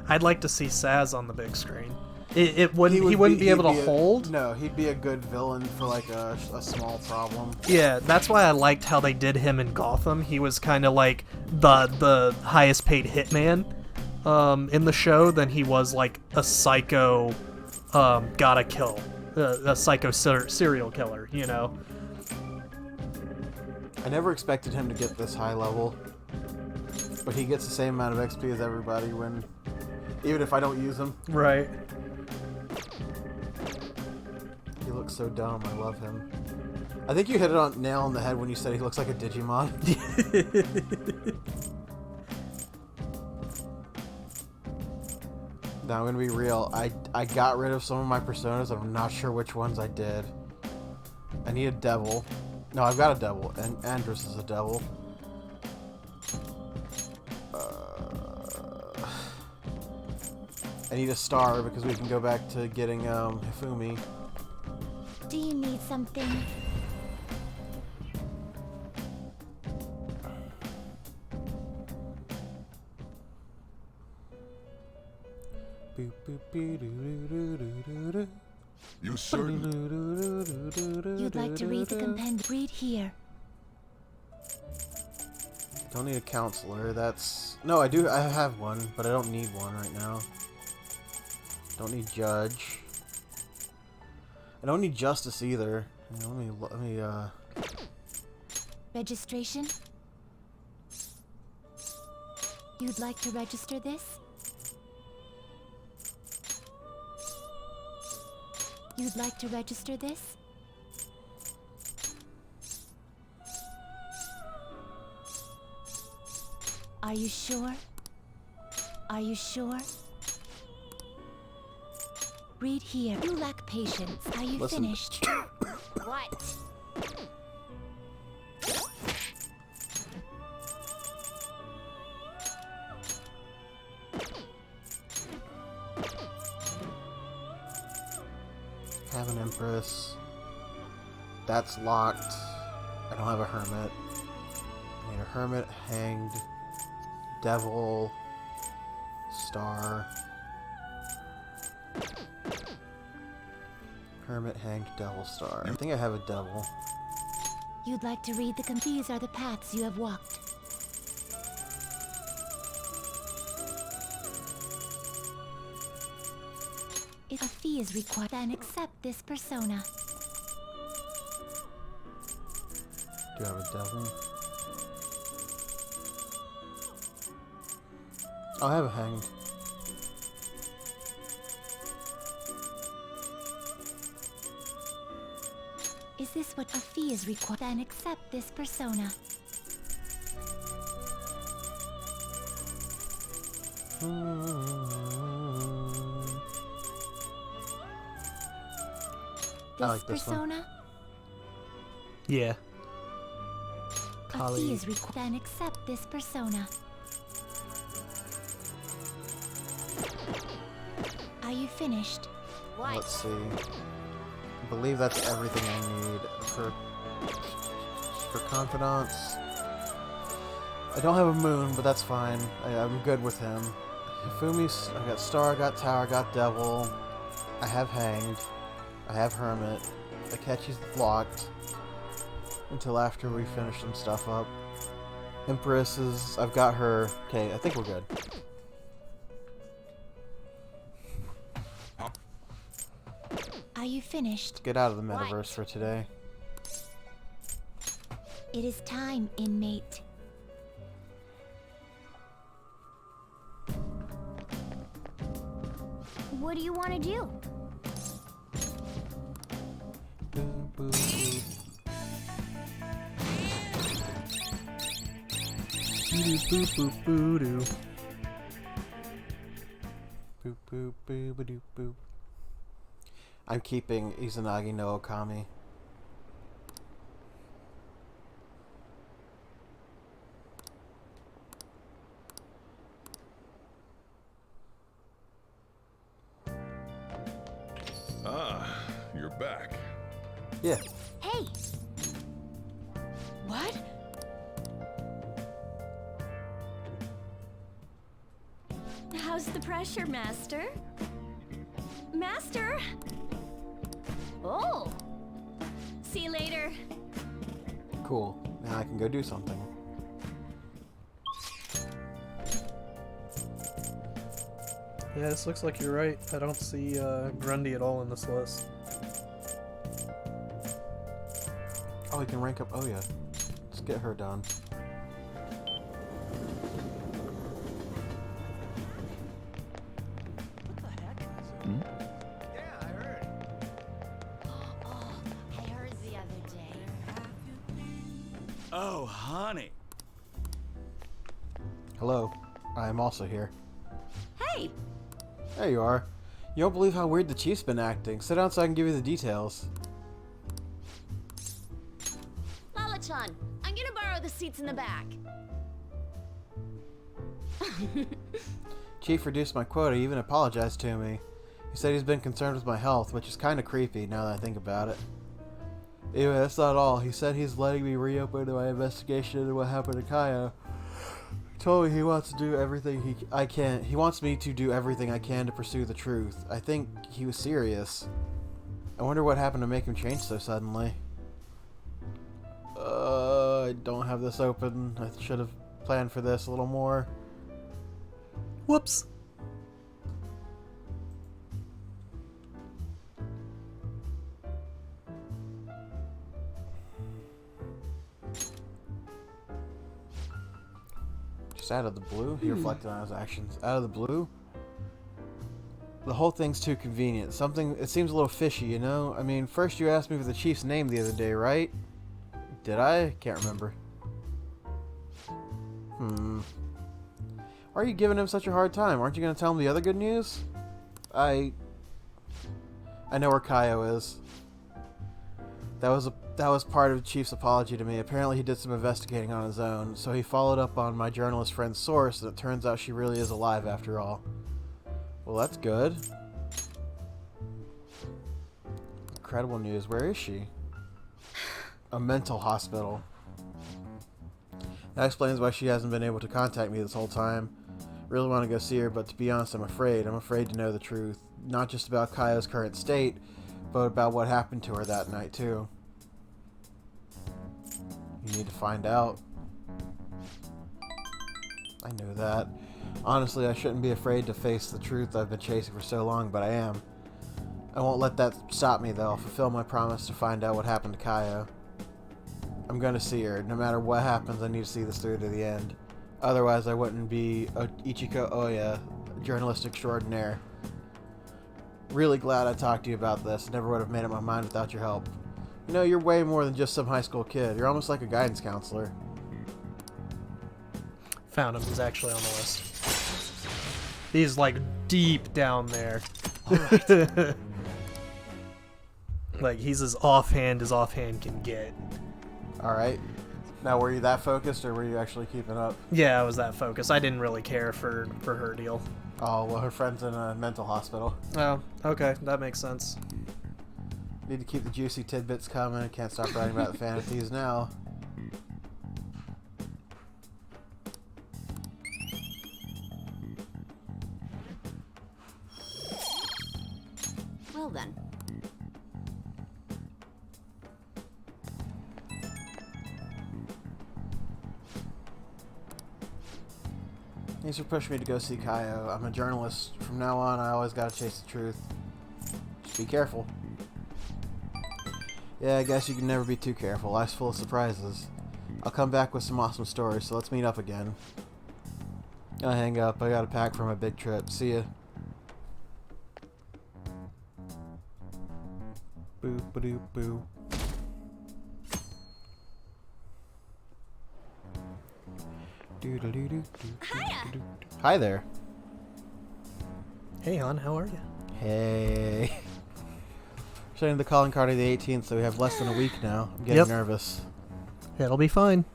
I'd like to see Saz on the big screen. He wouldn't be able to hold. No, he'd be a good villain for like a small problem. Yeah, that's why I liked how they did him in Gotham. He was kind of like the highest paid hitman in the show. Then he was like a psycho, gotta kill, a psycho serial killer. You know. I never expected him to get this high level, but he gets the same amount of XP as everybody even if I don't use him. Right. He looks so dumb. I love him. I think you hit it on nail on the head when you said he looks like a Digimon. Now I'm gonna be real. I got rid of some of my personas. I'm not sure which ones I did. I need a devil. No, I've got a devil, and Andrus is a devil. I need a star because we can go back to getting Hifumi. Do you need something? You certain? You'd like to read the compendium? Read here. Don't need a counselor. That's no. I do. I have one, but I don't need one right now. Don't need judge. I don't need justice either. Let me. Registration? You'd like to register this? You'd like to register this? Are you sure? Are you sure? Read here. You lack patience. Are you Listen. finished? What? Have an Empress. That's locked. I don't have a Hermit. I need a Hermit, Hanged, Devil, Star. Hermit, Hanged, Devil, Star. I think I have a Devil. You'd like to read the These are the paths you have walked. If a fee is required, then accept this persona. Do I have a Devil? I'll have a Hanged. Is this what a fee is required? Then accept this persona. I This like this one. persona? Yeah. A Kali. fee is required. Then accept this persona. Are you finished? Let's see. I believe that's everything I need for confidants. I don't have a moon, but that's fine. I'm good with him. Hifumi's, I got Star, I got Tower, I got Devil. I have Hanged. I have Hermit. Akechi's locked until after we finish some stuff up. Empress is, I've got her. Okay, I think we're good. Are you finished? Get out of the metaverse for today. It is time, inmate. What do you want to do? Boop, boop, boop. Boop boop boo doo. Boop boop boop boop boop. I'm keeping Izanagi no Okami. Ah, you're back. Yeah. Hey! What? How's the pressure, Master? Master? Oh! See you later. Cool. Now I can go do something. Yeah, this looks like you're right. I don't see Grundy at all in this list. Oh, we can rank up. Oh yeah. Let's get her done. Yeah, I heard. Oh, I heard the other day. Oh, honey. Hello. I am also here. Hey! There you are. You don't believe how weird the chief's been acting. Sit down so I can give you the details. Lala-chan, I'm gonna borrow the seats in the back. Chief reduced my quota. He even apologized to me. He said he's been concerned with my health, which is kind of creepy now that I think about it. Anyway, that's not all. He said he's letting me reopen my investigation into what happened to Kaya. He told me he wants to do everything I can. He wants me to do everything I can to pursue the truth. I think he was serious. I wonder what happened to make him change so suddenly. I don't have this open. I should have planned for this a little more. Whoops. Just out of the blue, he reflected on his actions. Out of the blue? The whole thing's too convenient. It seems a little fishy, you know? I mean, first you asked me for the chief's name the other day, right? Did I? Can't remember. Why are you giving him such a hard time? Aren't you going to tell him the other good news? I know where Kaio is. That was part of the Chief's apology to me. Apparently he did some investigating on his own, so he followed up on my journalist friend's source, and it turns out she really is alive after all. Well, that's good. Incredible news. Where is she? A mental hospital. That explains why she hasn't been able to contact me this whole time. Really want to go see her, but to be honest, I'm afraid. I'm afraid to know the truth. Not just about Kaio's current state, but about what happened to her that night, too. You need to find out. I knew that. Honestly, I shouldn't be afraid to face the truth I've been chasing for so long, but I am. I won't let that stop me, though. I'll fulfill my promise to find out what happened to Kaio. I'm going to see her. No matter what happens, I need to see this through to the end. Otherwise, I wouldn't be Ichiko Oya, journalist extraordinaire. Really glad I talked to you about this. Never would have made up my mind without your help. You know, you're way more than just some high school kid. You're almost like a guidance counselor. Found him. He's actually on the list. He's like deep down there. Like he's as offhand can get. Alright. Now, were you that focused, or were you actually keeping up? Yeah, I was that focused. I didn't really care for her deal. Oh, well, her friend's in a mental hospital. Oh, okay. That makes sense. Need to keep the juicy tidbits coming. Can't stop writing about the fantasies now. Well then. Thanks for pushing me to go see Kaio. I'm a journalist. From now on, I always gotta chase the truth. Just be careful. Yeah, I guess you can never be too careful. Life's full of surprises. I'll come back with some awesome stories, so let's meet up again. Gotta hang up. I gotta pack for my big trip. See ya. Boo ba doo boo. Hi there. Hey, hon, how are you? Hey. Setting the calling card of the 18th, so we have less than a week now. I'm getting nervous. It'll be fine.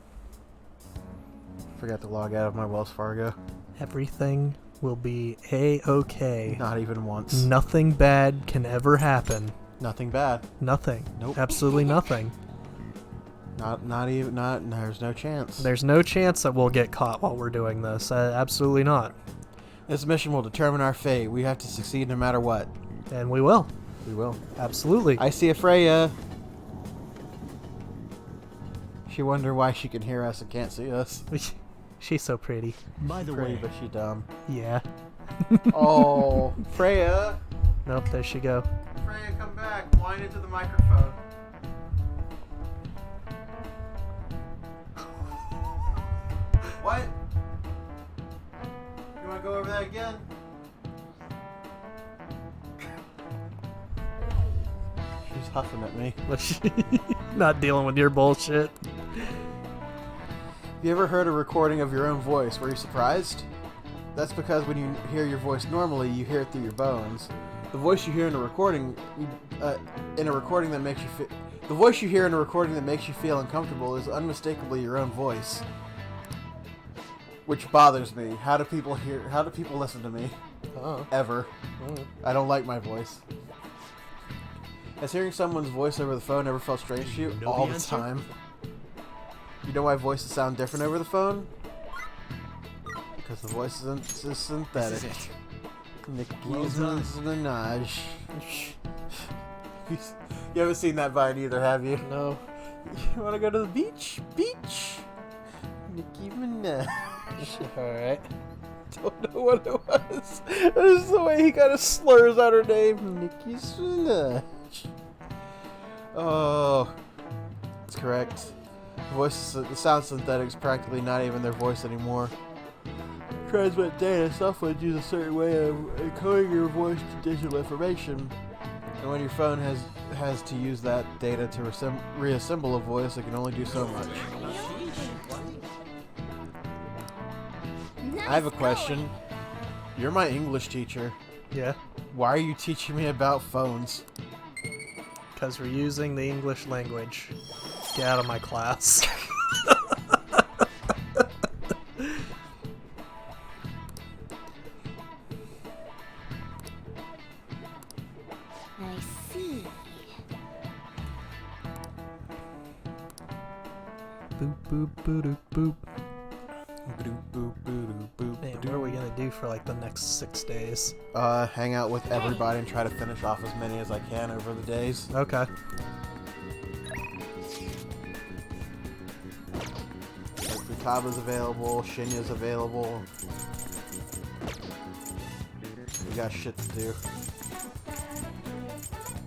Forgot to log out of my Wells Fargo. Everything will be a-okay. Not even once. Nothing bad can ever happen. Nothing bad. Nothing. Nope. Absolutely nothing. Not even. There's no chance. There's no chance that we'll get caught while we're doing this. Absolutely not. This mission will determine our fate. We have to succeed no matter what. And we will. We will. Absolutely. I see a Freya. She wonder why she can hear us and can't see us. She's so pretty. By the Pretty, way, but she dumb. Yeah. Oh, Freya. Nope, there she go. Freya, come back. Whine into the microphone. What? You want to go over that again? She's huffing at me. Not dealing with your bullshit. You ever heard a recording of your own voice? Were you surprised? That's because when you hear your voice normally, you hear it through your bones. The voice you hear in a recording, that makes you feel. The voice you hear in a recording that makes you feel uncomfortable is unmistakably your own voice. Which bothers me. How do people listen to me? Oh. Ever. I don't like my voice. Has hearing someone's voice over the phone ever felt strange to you? All the time. You know why voices sound different over the phone? Because the voice is synthetic. This is it. Nicki's Minaj. You haven't seen that Vine either, have you? No. You want to go to the beach? Beach! Nicki Minaj. Alright. Don't know what it was. This is the way he kind of slurs out her name. Nicki Minaj. Oh. That's correct. The sound synthetic is practically not even their voice anymore. Transmit data, software use a certain way of encoding your voice to digital information. And when your phone has to use that data to reassemble a voice, it can only do so much. I have a question. You're my English teacher. Yeah, Why are you teaching me about phones? because we're using the English language. Get out of my class. I see. Boop, boop, boop, boop. Boop, boop, boop, boop, Man, boop. what are we gonna do for like the next 6 days? Hang out with everybody and try to finish off as many as I can over the days. Okay. Futaba's available, Shinya's available. We got shit to do.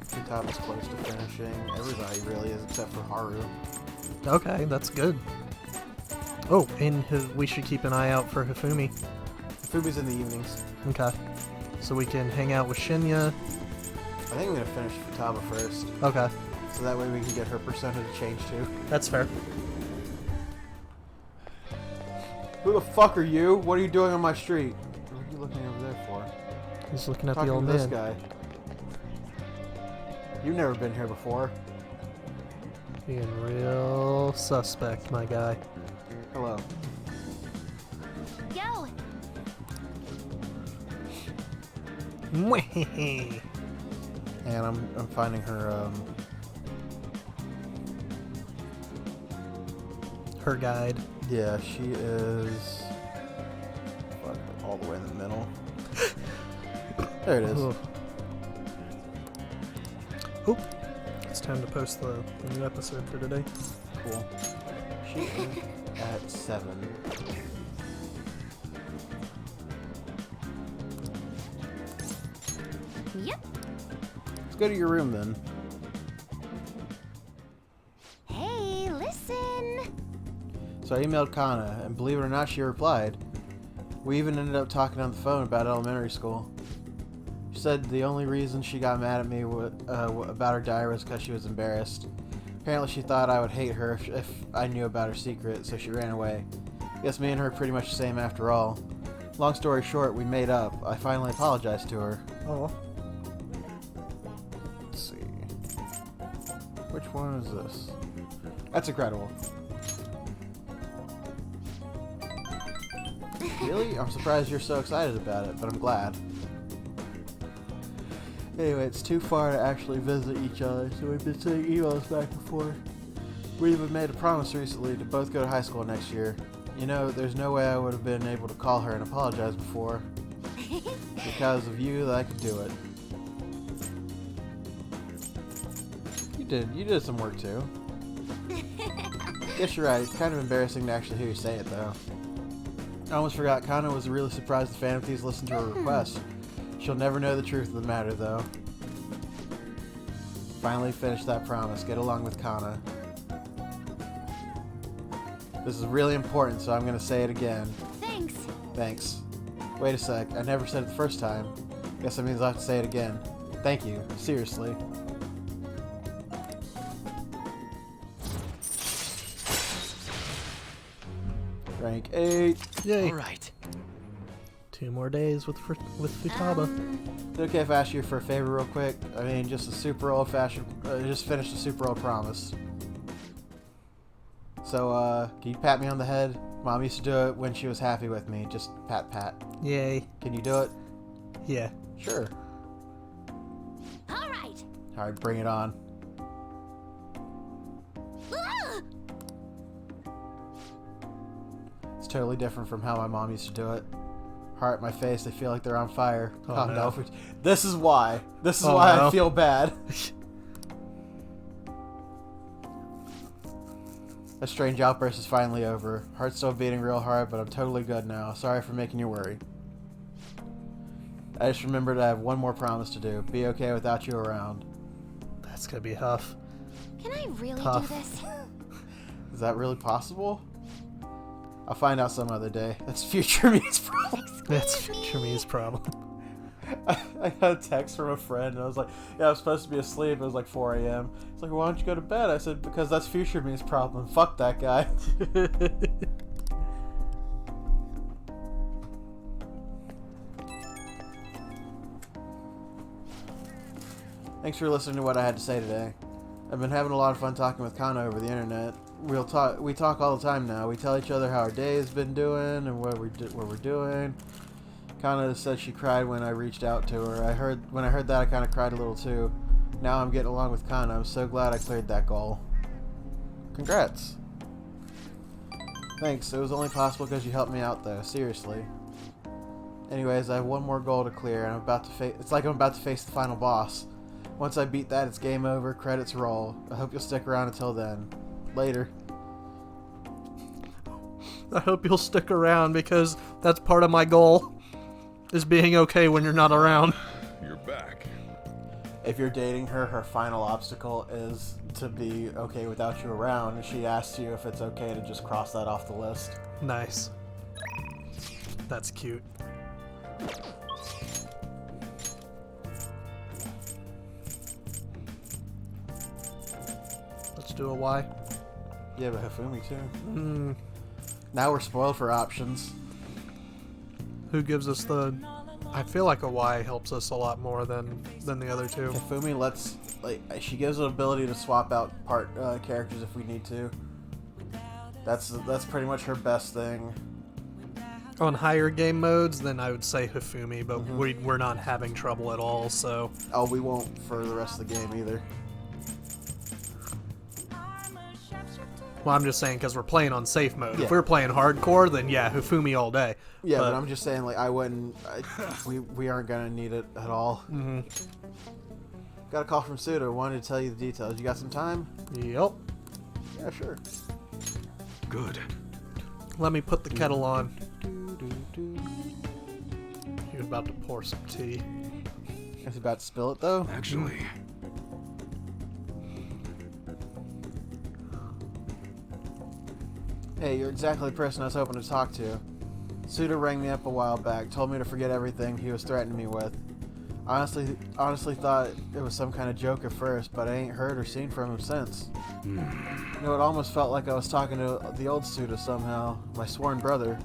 Futaba's close to finishing. Everybody really is except for Haru. Okay, that's good. Oh, and we should keep an eye out for Hifumi. Fumi's in the evenings. Okay. So we can hang out with Shinya. I think I'm gonna finish Futaba first, Okay, so that way we can get her persona to change too. that's fair. Who the fuck are you? What are you doing on my street? What are you looking over there for? He's looking at Talking the old to this man. guy. You've never been here before. Being real suspect, my guy. Hello. Go. And I'm finding her Her guide. yeah, she is fuck, all the way in the middle. There it is. Ugh. Oop. It's time to post the new episode for today. Cool. She is at 7. Yep. Let's go to your room then. Hey, listen. So I emailed Kana, and believe it or not, she replied. We even ended up talking on the phone about elementary school. She said the only reason she got mad at me about her diary was because she was embarrassed. Apparently she thought I would hate her if I knew about her secret, so she ran away. Guess me and her are pretty much the same after all. Long story short, we made up. I finally apologized to her. Oh. Let's see. Which one is this? That's incredible. Really? I'm surprised you're so excited about it, but I'm glad. Anyway, it's too far to actually visit each other, so we've been sending emails back and forth. We even made a promise recently to both go to high school next year. You know, there's no way I would have been able to call her and apologize before. Because of you, that I could do it. You did some work too. Guess you're right, it's kind of embarrassing to actually hear you say it though. I almost forgot, Kana was really surprised the fantasies listened to her request. She'll never know the truth of the matter though. Finally finished that promise, get along with Kana. This is really important, so I'm gonna say it again. Thanks. Thanks. Wait a sec, I never said it the first time. Guess that means I'll have to say it again. Thank you, seriously. Rank 8. Yay. All right. 2 more days with Futaba. Is it okay if I ask you for a favor real quick? I mean, just a super old-fashioned, just finished a super old promise. So, can you pat me on the head? Mom used to do it when she was happy with me. Just pat, pat. Yay. Can you do it? Yeah. Sure. All right. Alright, bring it on. Ah! It's totally different from how my mom used to do it. Heart, my face, they feel like they're on fire. Oh, no. This is why. This is Oh, why no. I feel bad. A strange outburst is finally over. Heart's still beating real hard, but I'm totally good now. Sorry for making you worry. I just remembered I have one more promise to do. Be okay without you around. That's gonna be tough. Can I really Tough. do this? Is that really possible? I'll find out some other day. That's future me's problem. That's future me's problem. I got a text from a friend and I was like, yeah, I'm supposed to be asleep. It was like 4 a.m. It's like, why don't you go to bed? I said, because that's future me's problem. Fuck that guy. Thanks for listening to what I had to say today. I've been having a lot of fun talking with Kana over the internet. We talk all the time now. We tell each other how our day has been doing and what we're doing. Kana said she cried when I reached out to her. When I heard that, I kind of cried a little too. Now I'm getting along with Kana. I'm so glad I cleared that goal. Congrats. Thanks. It was only possible because you helped me out, though. Seriously. Anyways, I have one more goal to clear, and it's like I'm about to face the final boss. Once I beat that, it's game over. Credits roll. I hope you'll stick around until then. Later. I hope you'll stick around because that's part of my goal, is being okay when you're not around. You're back. If you're dating her, her final obstacle is to be okay without you around, and she asks you if it's okay to just cross that off the list. Nice. That's cute. Let's do a Y. Yeah, but Hifumi too. Now we're spoiled for options. Who gives us the... I feel like a Y helps us a lot more than the other two. Hifumi lets, she gives an ability to swap out characters if we need to. That's pretty much her best thing. On higher game modes, then I would say Hifumi, but we're not having trouble at all, so... Oh, we won't for the rest of the game either. Well, I'm just saying because we're playing on safe mode. Yeah. If we were playing hardcore, then yeah, Hifumi all day. Yeah, but I'm just saying, I wouldn't... we aren't going to need it at all. Got a call from Suda. Wanted to tell you the details. You got some time? Yep. Yeah, sure. Good. Let me put the kettle on. He was about to pour some tea. Is he about to spill it, though? Actually, Hey, you're exactly the person I was hoping to talk to. Suda rang me up a while back, told me to forget everything he was threatening me with. Honestly thought it was some kind of joke at first, but I ain't heard or seen from him since. You know, it almost felt like I was talking to the old Suda somehow, my sworn brother.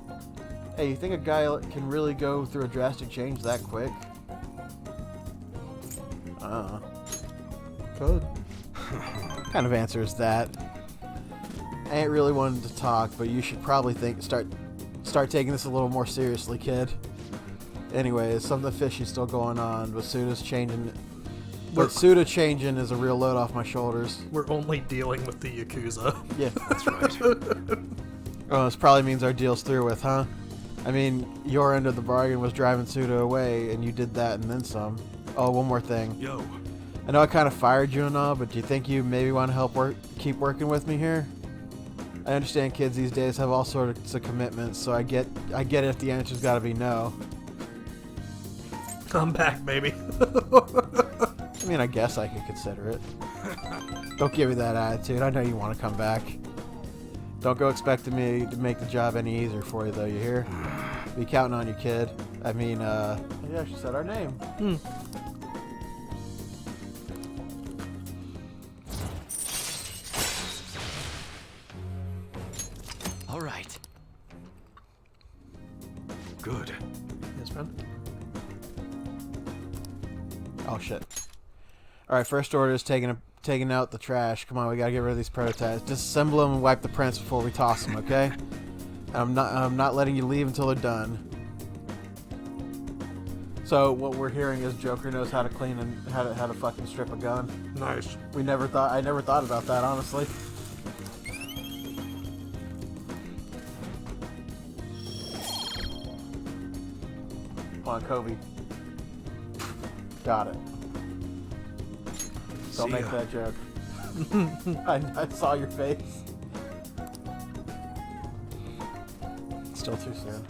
Hey, you think a guy can really go through a drastic change that quick? Good. What kind of answer is that? I ain't really wanted to talk, but you should probably start taking this a little more seriously, kid. Anyways, something fishy's still going on, but Suda changing is a real load off my shoulders. We're only dealing with the Yakuza. Yeah. that's right. Oh, this probably means our deal's through with, huh? I mean, your end of the bargain was driving Suda away, and you did that and then some. Oh, one more thing. Yo. I know I kind of fired you and all, but do you think you maybe want to keep working with me here? I understand kids these days have all sorts of commitments, so I get it if the answer's got to be no. I'm back, baby. I mean, I guess I could consider it. Don't give me that attitude. I know you want to come back. Don't go expecting me to make the job any easier for you, though, you hear? Be counting on you, kid. I mean, yeah, she said our name. All right. Good. Yes, man. Oh, shit. Alright, first order is taking out the trash. Come on, we gotta get rid of these prototypes. Disassemble them and wipe the prints before we toss them, okay? I'm not letting you leave until they're done. So what we're hearing is Joker knows how to clean and how to fucking strip a gun. Nice. I never thought about that, honestly. Come on, Kobe. Got it. Don't See make ya. that joke. I saw your face. Still too soon.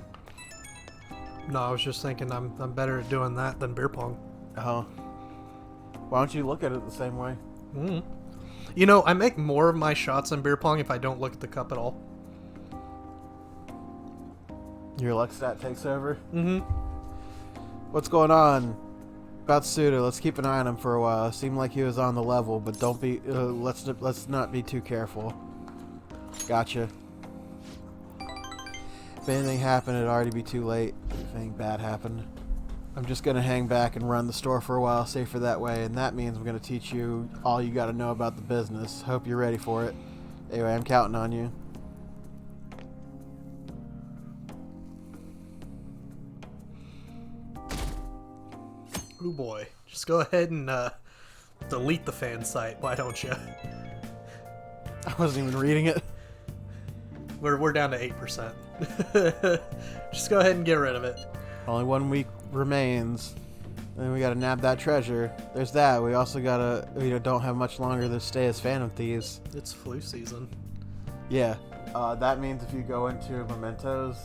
No, I was just thinking I'm better at doing that than beer pong. Oh. Why don't you look at it the same way? You know, I make more of my shots in beer pong if I don't look at the cup at all. Your luck stat takes over? What's going on? About Suda, let's keep an eye on him for a while. It seemed like he was on the level, but don't be. Let's not be too careful. Gotcha. If anything happened, it'd already be too late. If anything bad happened. I'm just going to hang back and run the store for a while, safer that way, and that means I'm going to teach you all you got to know about the business. Hope you're ready for it. Anyway, I'm counting on you. Oh boy. Just go ahead and delete the fan site, why don't you? I wasn't even reading it. We're down to 8%. Just go ahead and get rid of it. Only 1 week remains. Then we gotta nab that treasure. There's that. We also gotta, don't have much longer to stay as Phantom Thieves. It's flu season. Yeah. That means if you go into mementos,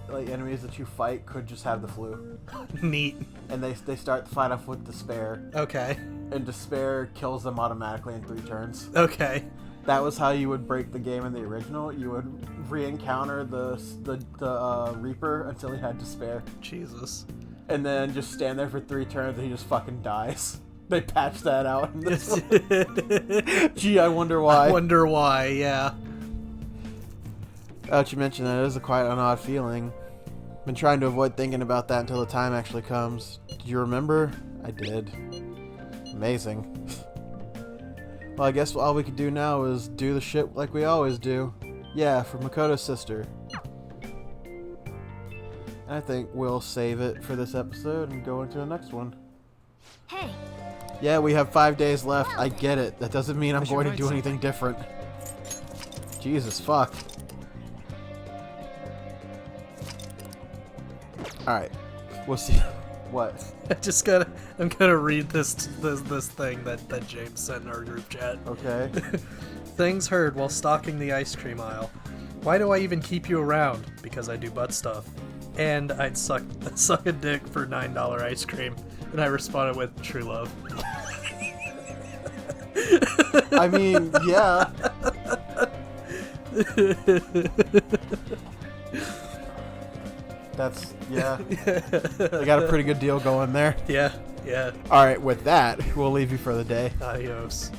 like enemies that you fight could just have the flu. Neat. And they start the fight off with despair. Okay. And despair kills them automatically in 3 turns. Okay. That was how you would break the game in the original. You would re-encounter the Reaper until he had despair. Jesus. And then just stand there for 3 turns and he just fucking dies. They patched that out in this one. Gee, I wonder why. I wonder why, yeah. Now that you mentioned that, it is quite an odd feeling. Been trying to avoid thinking about that until the time actually comes. Do you remember? I did. Amazing. Well, I guess all we could do now is do the shit like we always do. Yeah, for Makoto's sister. I think we'll save it for this episode and go into the next one. Hey, Yeah, we have 5 days left. I get it. That doesn't mean I'm should going to write do anything different. Jesus, fuck. Alright. We'll see. What? I'm gonna read this thing that James sent in our group chat. Okay. Things heard while stalking the ice cream aisle. Why do I even keep you around? Because I do butt stuff. And I'd suck a dick for $9 ice cream. And I responded with true love. I mean, yeah. That's, yeah. They got a pretty good deal going there. Yeah, yeah. Alright, with that, we'll leave you for the day. Adios.